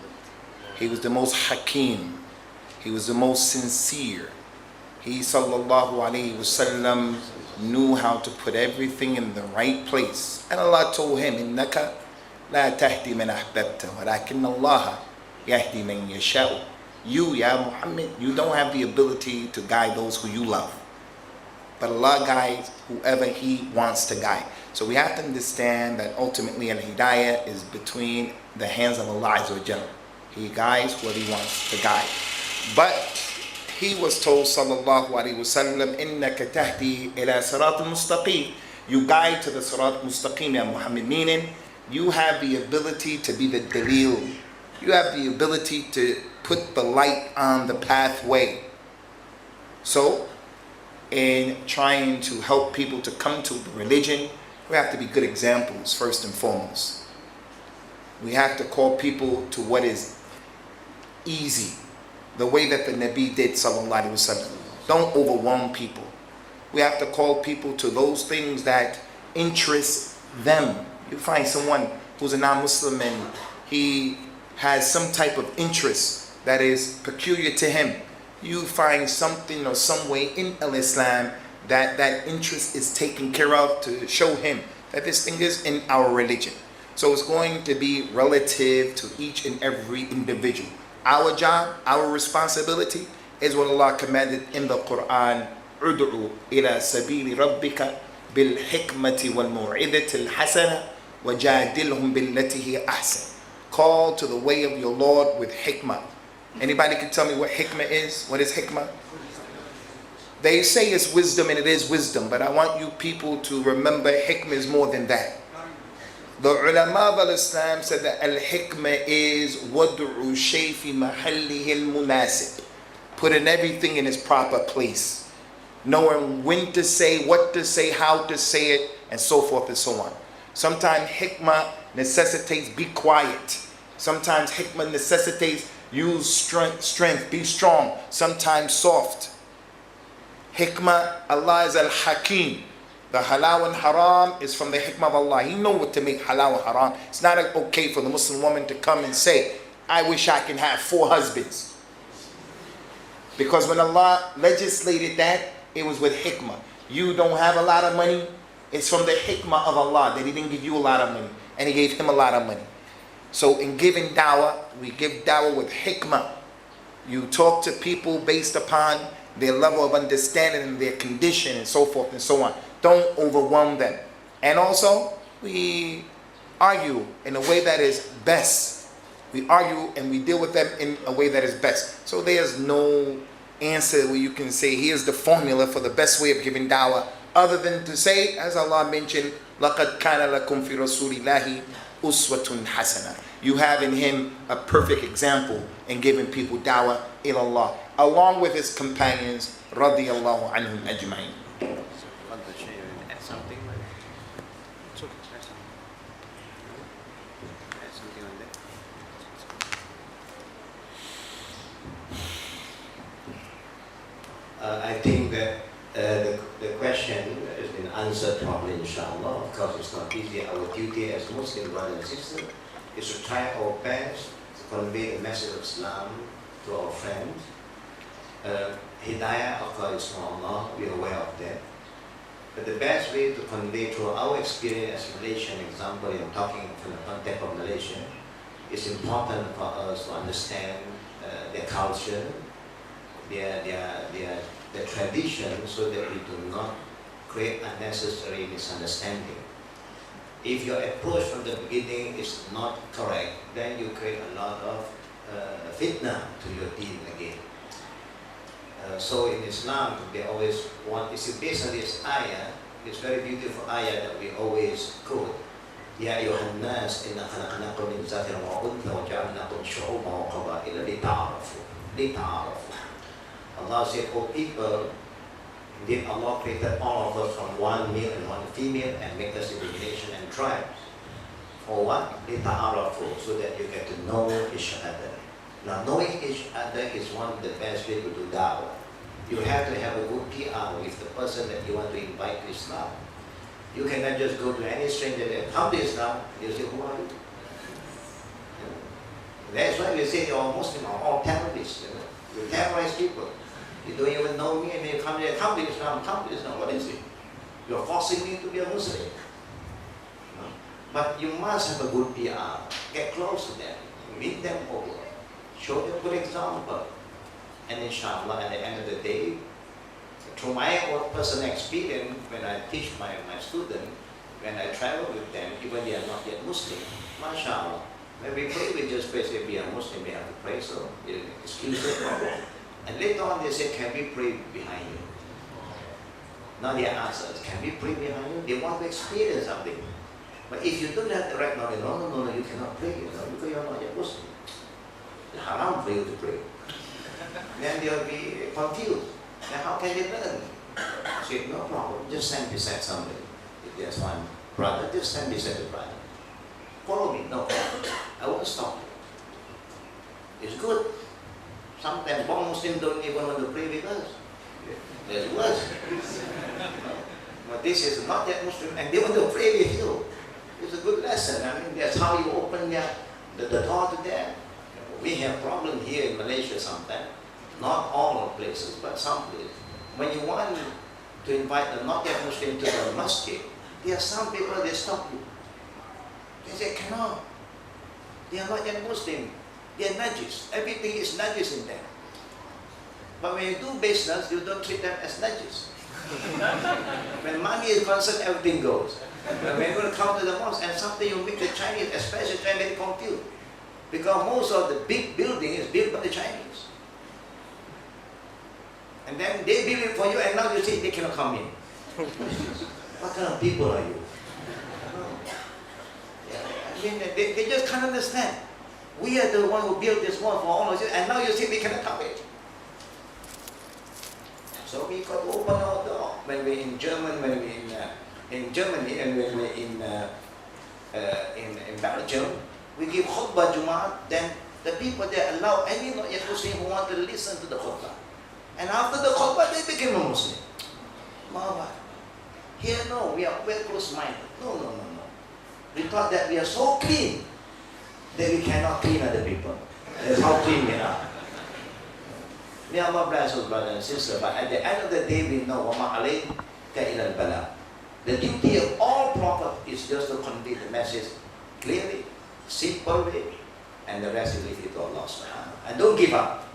he was the most hakim, he was the most sincere. He sallallahu alayhi wasallam knew how to put everything in the right place, and Allah told him, innaka لا تهدي من أحببت ولكن الله يهدي من يشاء. You, Ya Muhammad, you don't have the ability to guide those who you love, but Allah guides whoever He wants to guide. So we have to understand that ultimately al-hidayah is between the hands of Allah Azza wa Jalla. He guides whoever He wants to guide. But He was told, sallallahu alaihi wasallam, إِنَّكَ تَهْدِي إِلَى صِرَاطٍ مُسْتَقِيمٍ. You guide to the Sirat Mustaqim, Ya Muhammad, meaning you have the ability to be the dalil. You have the ability to put the light on the pathway. So, in trying to help people to come to the religion, we have to be good examples first and foremost. We have to call people to what is easy, the way that the Nabi did, sallallahu alaihi wasallam. Don't overwhelm people. We have to call people to those things that interest them. You find someone who's a non-Muslim and he has some type of interest that is peculiar to him. You find something or some way in Islam that interest is taken care of to show him that this thing is in our religion. So it's going to be relative to each and every individual. Our job, our responsibility is what Allah commanded in the Quran. Ud'u ila sabili rabbika bil hikmati wal maw'idati al hasana wajadilhum billati hiya ahsan. Call to the way of your Lord with hikmah. Anybody can tell me what hikmah is? What is hikmah? They say it's wisdom, and it is wisdom, but I want you people to remember hikmah is more than that. The ulama of Islam said that al-hikmah is wad'u shay fi mahallihi al-munasib, putting everything in its proper place. knowing when to say, what to say, how to say it, and so forth and so on. Sometimes hikmah necessitates be quiet. Sometimes hikmah necessitates use strength, be strong. Sometimes soft. Hikmah, Allah is al-Hakim. The halal and haram is from the hikmah of Allah. He knows what to make halal and haram. It's not okay for the Muslim woman to come and say, I wish I can have 4 husbands. Because when Allah legislated that, it was with hikmah. You don't have a lot of money. It's from the hikmah of Allah that He didn't give you a lot of money. And He gave him a lot of money. So in giving dawah, we give dawah with hikmah. You talk to people based upon their level of understanding and their condition and so forth and so on. Don't overwhelm them. And also, we argue in a way that is best. We argue and we deal with them in a way that is best. So there's no answer where you can say, here's the formula for the best way of giving dawah, other than to say, as Allah mentioned, لَقَدْ كَانَ لَكُمْ فِي رَسُولِ اللَّهِ أُسْوَةٌ حَسَنَةٌ. You have in him a perfect example in giving people dawah ila Allah, along with his companions, radiyallahu anhum ajma'in. Something like something on that. I think that the question has been answered properly, inshallah. Of course, it's not easy. Our duty as Muslim brothers and sisters is to try our best to convey the message of Islam to our friends. Hidayah, of course, is from Allah. We are aware of that. But the best way to convey through our experience as Malaysian example, in talking from the context of Malaysia, it's important for us to understand their culture, their tradition, so that we do not create unnecessary misunderstanding. If your approach from the beginning is not correct, then you create a lot of fitna to your deen again. So in Islam, they always want, it's based on this ayah, this very beautiful ayah that we always quote. Ya ayuhan nas inna khalaqnakum min zakarin wa untha wa ja'alnakum shu'uban wa qaba'ila lita'arafu. Allah said, O people, indeed Allah created all of us from one male and one female and make us into nation and tribes. For what? Lita'arafu, so that you get to know each other. Now, knowing each other is one of the best way to do da'wah. You have to have a good PR with the person that you want to invite to Islam. You cannot just go to any stranger that come to Islam, you say, who are you? That's why we say you're all Muslim, are all terrorists. You terrorize people. You don't even know me, and you come here, come to Islam, what is it? You're forcing me to be a Muslim. But you must have a good PR. Get close to them, meet them over. Show them a good example. And inshallah, at the end of the day, through my own personal experience, when I teach my students, when I travel with them, even they are not yet Muslim, mashallah, when we pray, we just pray, say, we are Muslim, we have to pray, so excuse the problem. And later on, they say, can we pray behind you? Now they ask us, can we pray behind you? They want to experience something. But if you don't have the right knowledge, no, you cannot pray, because you're not yet Muslim. It's haram for you to pray. Then they'll be confused. Then how can they learn? I said, no problem, just stand beside somebody. If there's one brother, just stand beside the brother. Follow me, no problem. I won't stop you. It's good. Sometimes one Muslims don't even want to pray with us. There's worse. But this is not yet Muslim, and they want to pray with you. It's a good lesson. I mean, that's how you open the door to them. We have problems here in Malaysia sometimes. Not all of places, but some places. When you want to invite a not yet Muslim to the masjid, there are some people, they stop you. They say, cannot. They are not yet Muslim. They are najis. Everything is najis in them. But when you do business, you don't treat them as najis. When money is concerned, everything goes. But when you come to the mosque, and something you make the Chinese, especially very confused. Because most of the big building is built by the Chinese. And then they build it for you, and now you say they cannot come in. What kind of people are you? I mean, they just can't understand. We are the one who built this wall for all of you, and now you say we cannot come in. So we got to open our door. When we're in Germany, when we're in Germany, and when we're in Belgium, we give khutbah Jummah. Then the people there allow any not yet Muslim who want to listen to the khutbah. And after the khutbah, they became a Muslim. Mawar. Here, no, we are very close-minded. No. We thought that we are so clean that we cannot clean other people. That's how clean we are. May Allah bless us, brothers and sisters. But at the end of the day, we know وَمَا عَلَيْكَ إِلَى الْبَلَاغِ. The duty of all prophets is just to convey the message clearly, simple way, and the rest you leave it to Allah subhanahu. And don't give up.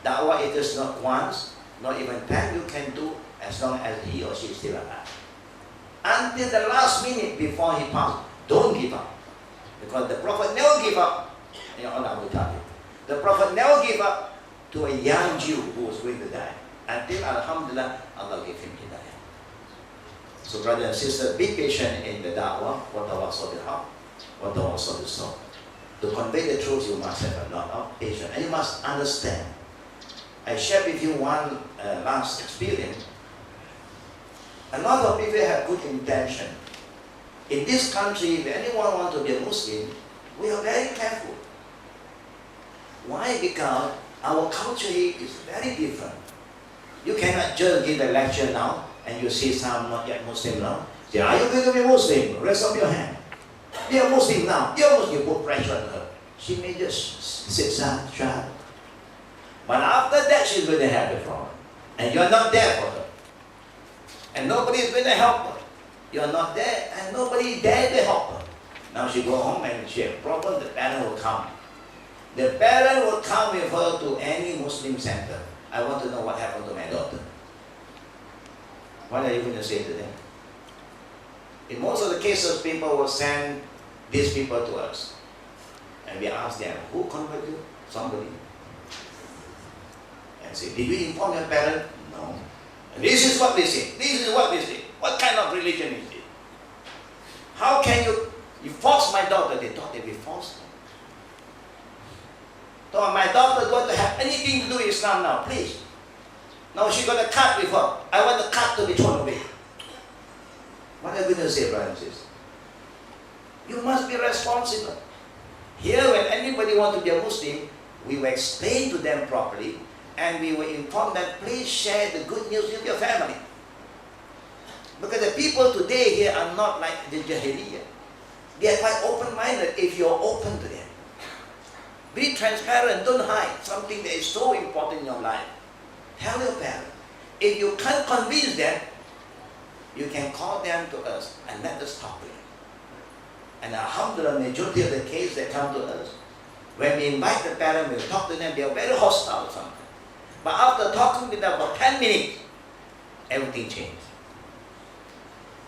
Da'wah it is not once, not even 10 you can do as long as he or she is still alive. Until the last minute before he passed, don't give up. Because the Prophet never gave up. Allah will tell you. The Prophet never gave up to a young Jew who was going to die. Until, alhamdulillah, Allah gave him hidayah. So brothers and sisters, be patient in the da'wah. وَتَوَصَّلِ بِالْحَقِّ وَتَوَصَّلِ بِالصَّبْرِ. To convey the truth, you must have a lot of patience. And you must understand. I share with you one last experience. A lot of people have good intention. In this country, if anyone wants to be a Muslim, we are very careful. Why? Because our culture here is very different. You cannot just give a lecture now and you see some not yet Muslim now. Say, are you going to be Muslim? Raise up your hand. Be a Muslim now. You're Muslim. You put pressure on her. She may just sit shy. But after that, she's going to have a problem. And you're not there for her. And nobody is going to help her. You're not there, and nobody there to help her. Now she go home and she has a problem, the parent will come. The parent will come with her to any Muslim center. I want to know what happened to my daughter. What are you going to say to them? In most of the cases, people will send these people to us. And we ask them, who converted you? Somebody. And say, did you inform your parent? No. And this is what they say. This is what they say. What kind of religion is it? How can you force my daughter? They thought they'd be forced. So my daughter is going to have anything to do with Islam now, please. Now she's going to cut with her. I want the cut to be thrown away. What are you going to say, brothers and sisters? You must be responsible. Here, when anybody wants to be a Muslim, we will explain to them properly and we will inform them, please share the good news with your family. Because the people today here are not like the Jahiliyyah. They are quite open-minded if you're open to them. Be transparent, don't hide something that is so important in your life. Tell your parents. If you can't convince them, you can call them to us and let us talk to them. And alhamdulillah, majority of the cases that come to us, when we invite the parents, we talk to them, they are very hostile sometimes. But after talking with them for 10 minutes, everything changes.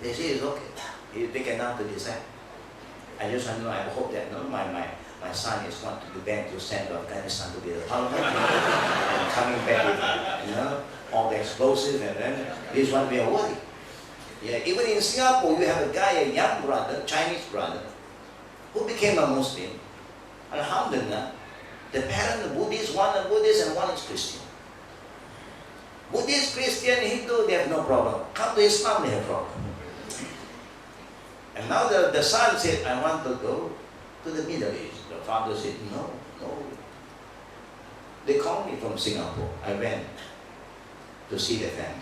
They say it's okay. They cannot decide. I just want to know, I hope that my son is not to be back to send to Afghanistan to be the parliament and coming back with all the explosives, and then this one we are worried. Yeah, even in Singapore, you have a guy, a young brother, Chinese brother, who became a Muslim. Alhamdulillah, the parents are Buddhist, one is Buddhist and one is Christian. Buddhist, Christian, Hindu, they have no problem. Come to Islam, they have problem. And now the son said, I want to go to the Middle East. The father said, no. They called me from Singapore. I went to see the family.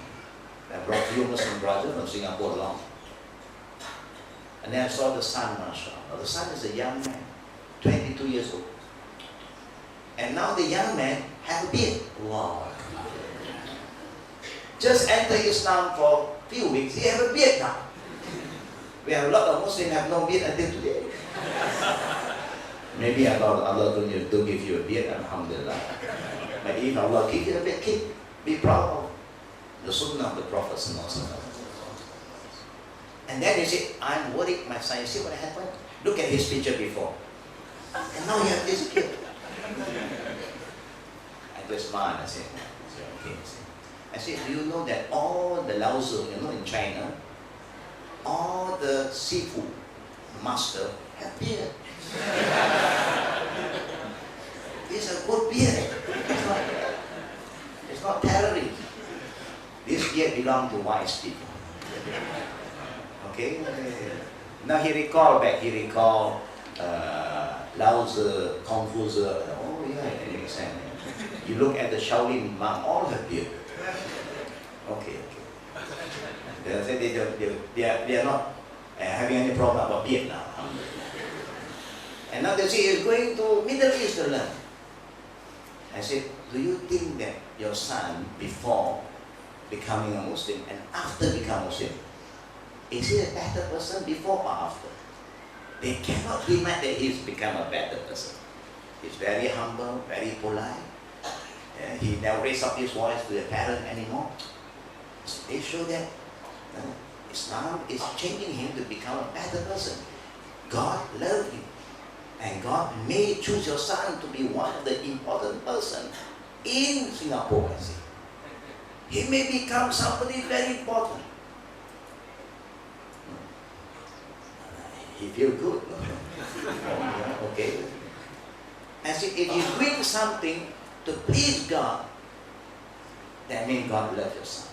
I brought few Muslim brothers from Singapore along. And then I saw the son, mashallah. The son is a young man, 22 years old. And now the young man has a beard. Wow. Just entered Islam for a few weeks, he has a beard now. We have a lot of Muslims have no beard until today. Maybe Allah don't give you a beard, alhamdulillah. But if Allah gives you a beard, be proud of the sunnah of the Prophet. And then he said, I'm worried, my son. You see what happened? Look at his picture before. And now you have this kid. I just smiled. I said, okay. I said, do you know that all the Laozi, in China, all the seafood master have beard. It's a good beard. It's not terrorism. This beard belongs to wise people. Okay? Now he recalled Lao Tzu, Confucius. Oh yeah, it makes sense. You look at the Shaolin monk, all have beard. Okay. They say they are not having any problem about beard now. And now they say he's going to Middle East to learn. I said, do you think that your son, before becoming a Muslim and after becoming Muslim, is he a better person before or after? They cannot deny that he's become a better person. He's very humble, very polite. He never raised up his voice to the parent anymore. So they show that Islam is changing him to become a better person. God loved you. And God may choose your son to be one of the important persons in Singapore. He may become somebody very important. He feels good. Okay. And see, if you doing something to please God, that means God loves your son.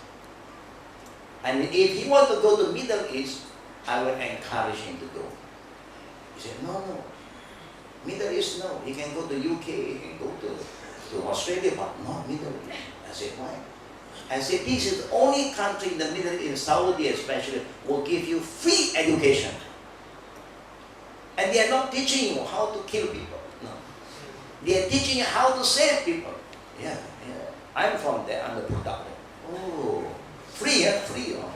And if he wants to go to Middle East, I will encourage him to go. He said, no. Middle East, no. He can go to UK, he can go to Australia, but not Middle East. I said, why? I said, this is the only country in the Middle East, in Saudi especially, will give you free education. And they are not teaching you how to kill people. No. They are teaching you how to save people. Yeah. I'm from there, I'm the product. Oh, free, free. Oh.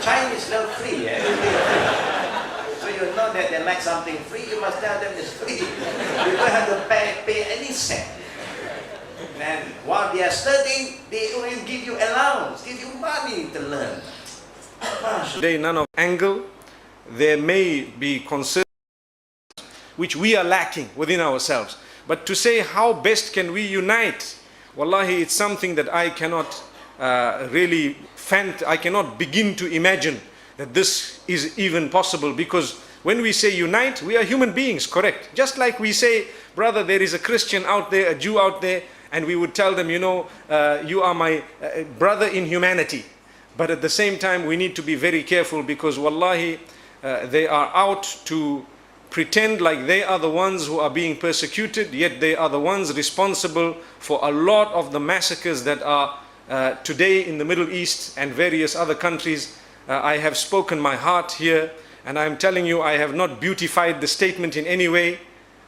Chinese love free, So you know that they like something free, you must tell them it's free. You don't have to pay any cent. And while they are studying, they will give you allowance, give you money to learn. Today, none of angle, there may be concerns which we are lacking within ourselves. But to say how best can we unite, wallahi, it's something that I cannot I cannot begin to imagine that this is even possible, because when we say unite, we are human beings, correct? Just like we say, brother, there is a Christian out there, a Jew out there, and we would tell them, you are my brother in humanity. But at the same time, we need to be very careful, because wallahi, they are out to pretend like they are the ones who are being persecuted, yet they are the ones responsible for a lot of the massacres that are today in the Middle East and various other countries. I have spoken my heart here, and I'm telling you, I have not beautified the statement in any way.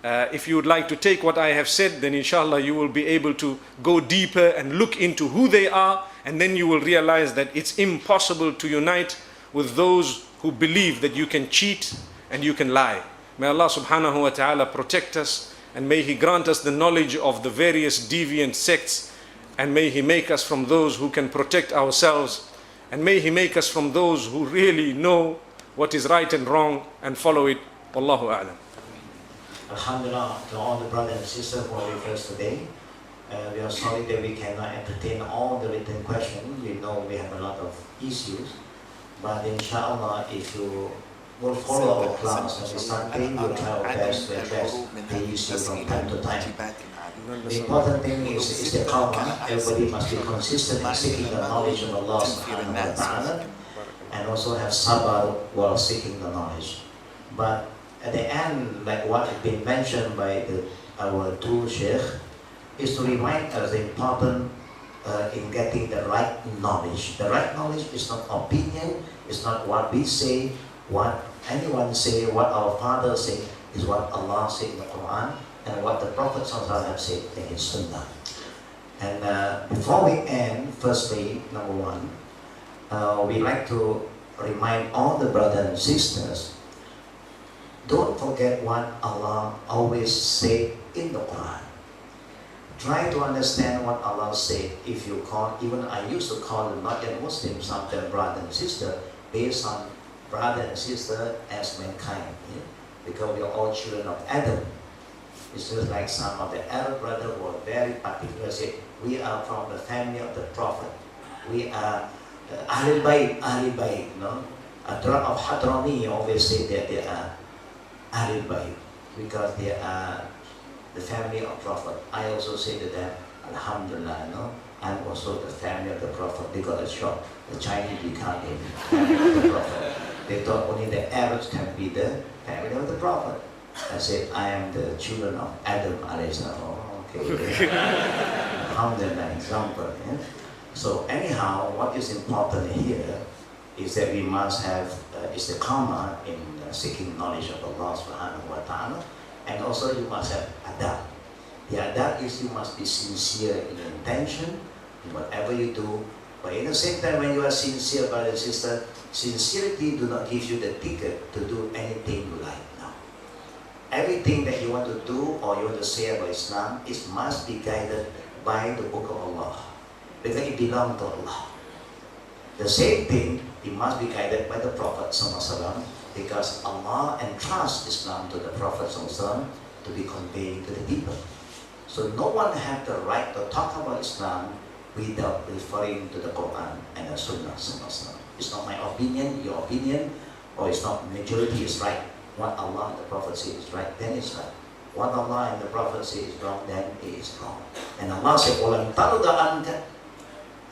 If you would like to take what I have said, then inshallah you will be able to go deeper and look into who they are, and then you will realize that it's impossible to unite with those who believe that you can cheat and you can lie. May Allah subhanahu wa ta'ala protect us, and may He grant us the knowledge of the various deviant sects, and may He make us from those who can protect ourselves, and may He make us from those who really know what is right and wrong and follow it. Wallahu a'lam. Alhamdulillah, to all the brothers and sisters who are with us today. We are sorry that we cannot entertain all the written questions. We know we have a lot of issues, but inshallah, if you will follow our class on Sunday, we'll try our best to address the issue from time to time. The important thing is the karma. Everybody must be consistent in seeking the knowledge of Allah subhanahu wa ta'ala, and also have sabr while seeking the knowledge. But at the end, like what has been mentioned by our two Sheikh, is to remind us the important in getting the right knowledge. The right knowledge is not opinion, it's not what we say, what anyone say, what our father say, is what Allah said in the Quran and what the Prophet have said in his Sunnah. And before we end, firstly, number one, we like to remind all the brothers and sisters, don't forget what Allah always said in the Quran. Try to understand what Allah said. If you call, even I used to call the not yet Muslims sometimes brother and sister, based on brother and sister as mankind. Yeah? Because we are all children of Adam. It's just like some of the Arab brothers who are very particular, say, we are from the family of the Prophet. We are Ahlul Bayt, no? Of Hadrami always say that they are Ahlul Bayt because they are the family of Prophet. I also say to them, Alhamdulillah, no? I'm also the family of the Prophet. They got a shock. The Chinese become the family of the Prophet. They thought only the Arabs can be the family of the Prophet. I said, I am the children of Adam alayhi salam. Oh, okay. Alhamdulillah, example. Yeah? So anyhow, what is important here is that we must have istiqamah in seeking knowledge of Allah subhanahu wa ta'ala, and also you must have adab. The adab is you must be sincere in your intention, in whatever you do, but at the same time when you are sincere, brother and sister, sincerity do not give you the ticket to do anything you like. No. Everything that you want to do or you want to say about Islam, it must be guided by the book of Allah, because it belongs to Allah. The same thing, it must be guided by the Prophet ﷺ, because Allah entrusts Islam to the Prophet ﷺ to be conveyed to the people. So no one has the right to talk about Islam without referring to the Quran and the Sunnah ﷺ. It's not my opinion, your opinion, or it's not majority is right. What Allah and the Prophet say is right, then it's right. What Allah and the Prophet say is wrong, then it is wrong. And Allah said, وَلَنْ تَرْضَ عَنْكَ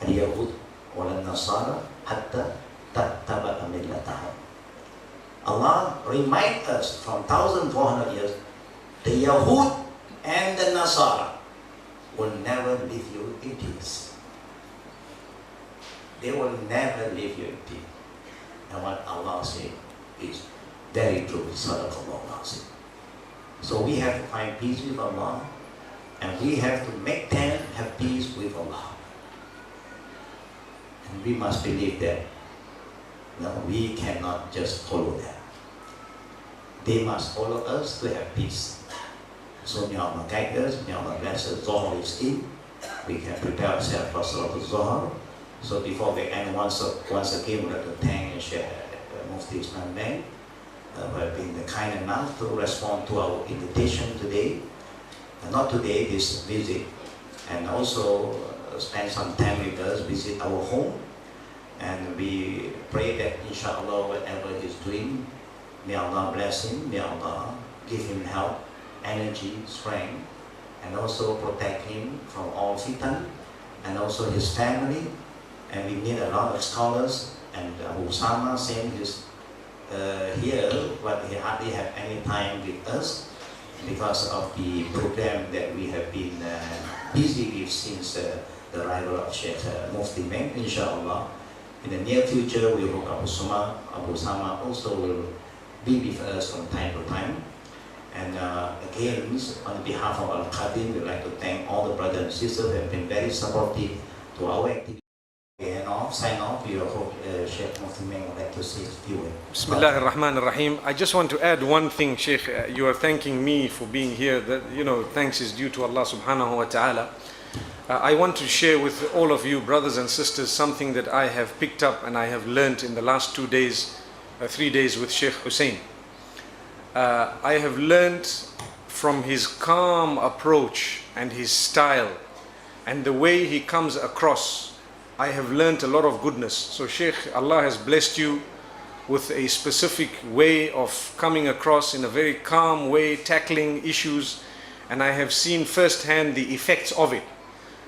الْيَهُودُ وَلَنْ نَصَارَى حَتَّى تَتَّبَعَ مِلَّتَهُمْ. Allah reminds us from 1400 years, the Yahud and the Nasara will never leave you in peace. They will never leave you in peace. And what Allah said is very true. Sadaqallahu azim. So we have to find peace with Allah, and we have to make them have peace with Allah. And we must believe that we cannot just follow them. They must follow us to have peace. So may Allah guide us, may Allah bless us. Zohar is in. We can prepare ourselves for Salatul Zohar. So before we end, once again, we'd like to thank Sheikh Mufti Ismail Menk who have been kind enough to respond to our invitation today. Not today, this visit, and also spend some time with us, visit our home. And we pray that inshallah whatever he's doing, may Allah bless him, may Allah give him help, energy, strength, and also protect him from all fitan, and also his family. And we need a lot of scholars, and Usamah saying is here, but he hardly have any time with us because of the program that we have been busy with since the arrival of Sheikh Mufti Menk, inshallah. In the near future, we hope Abu Usamah also will be with us from time to time. And again, on behalf of Al-Qadim, we'd like to thank all the brothers and sisters who have been very supportive to our activity. And sign off, we hope Sheikh Mufti Menk would like to say a few words. Bismillah ar-Rahman ar-Rahim. I just want to add one thing, Sheikh. You are thanking me for being here. That, thanks is due to Allah subhanahu wa ta'ala. I want to share with all of you, brothers and sisters, something that I have picked up and I have learned in the last 3 days with Shaikh Hussain. I have learned from his calm approach and his style and the way he comes across. I have learned a lot of goodness. So Sheikh, Allah has blessed you with a specific way of coming across in a very calm way, tackling issues, and I have seen firsthand the effects of it.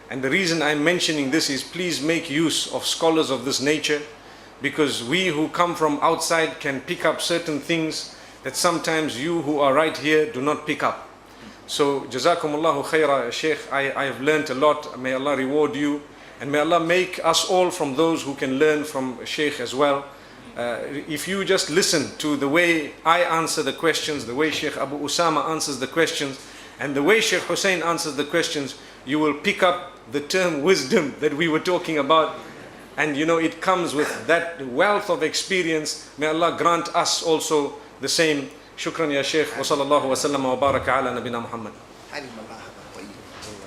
And the reason I'm mentioning this is, please make use of scholars of this nature, because we who come from outside can pick up certain things that sometimes you who are right here do not pick up. So Jazakumullahu khaira, Sheikh. I have learned a lot. May Allah reward you, and may Allah make us all from those who can learn from Sheikh as well. If you just listen to the way I answer the questions, the way Sheikh Abu Usamah answers the questions, and the way Shaikh Hussain answers the questions, you will pick up the term wisdom that we were talking about. And it comes with that wealth of experience. May Allah grant us also the same. Shukran ya Sheikh. Wa sallallahu wa sallam wa baraka ala nabina Muhammad.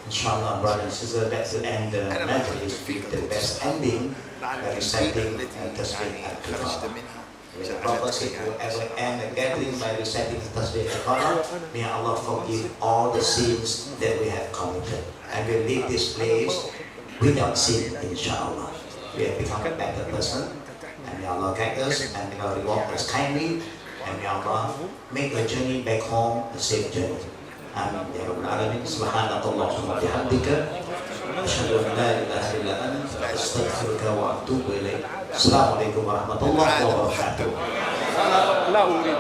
Inshallah, brothers and sisters, that's the end. The majlis with the best ending by reciting Tasbih al-Kifar. The Prophet said, whoever end the gathering by reciting Tasbih al-Kifar, may Allah forgive all the sins that we have committed, and we'll leave this place without sin, inshallah. We have become a better person, and may Allah guide us, and may Allah reward us kindly, and may Allah make the journey back home a safe journey. Amin ya rabbal alamin. Subhanakallahumma wa bihamdika asyhadu an la ilaha illa anta astaghfiruka wa atubu ilaik. Assalamualaikum warahmatullahi wabarakatuh. لا أريد.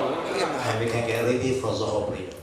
And we can get ready for Zuhur prayer.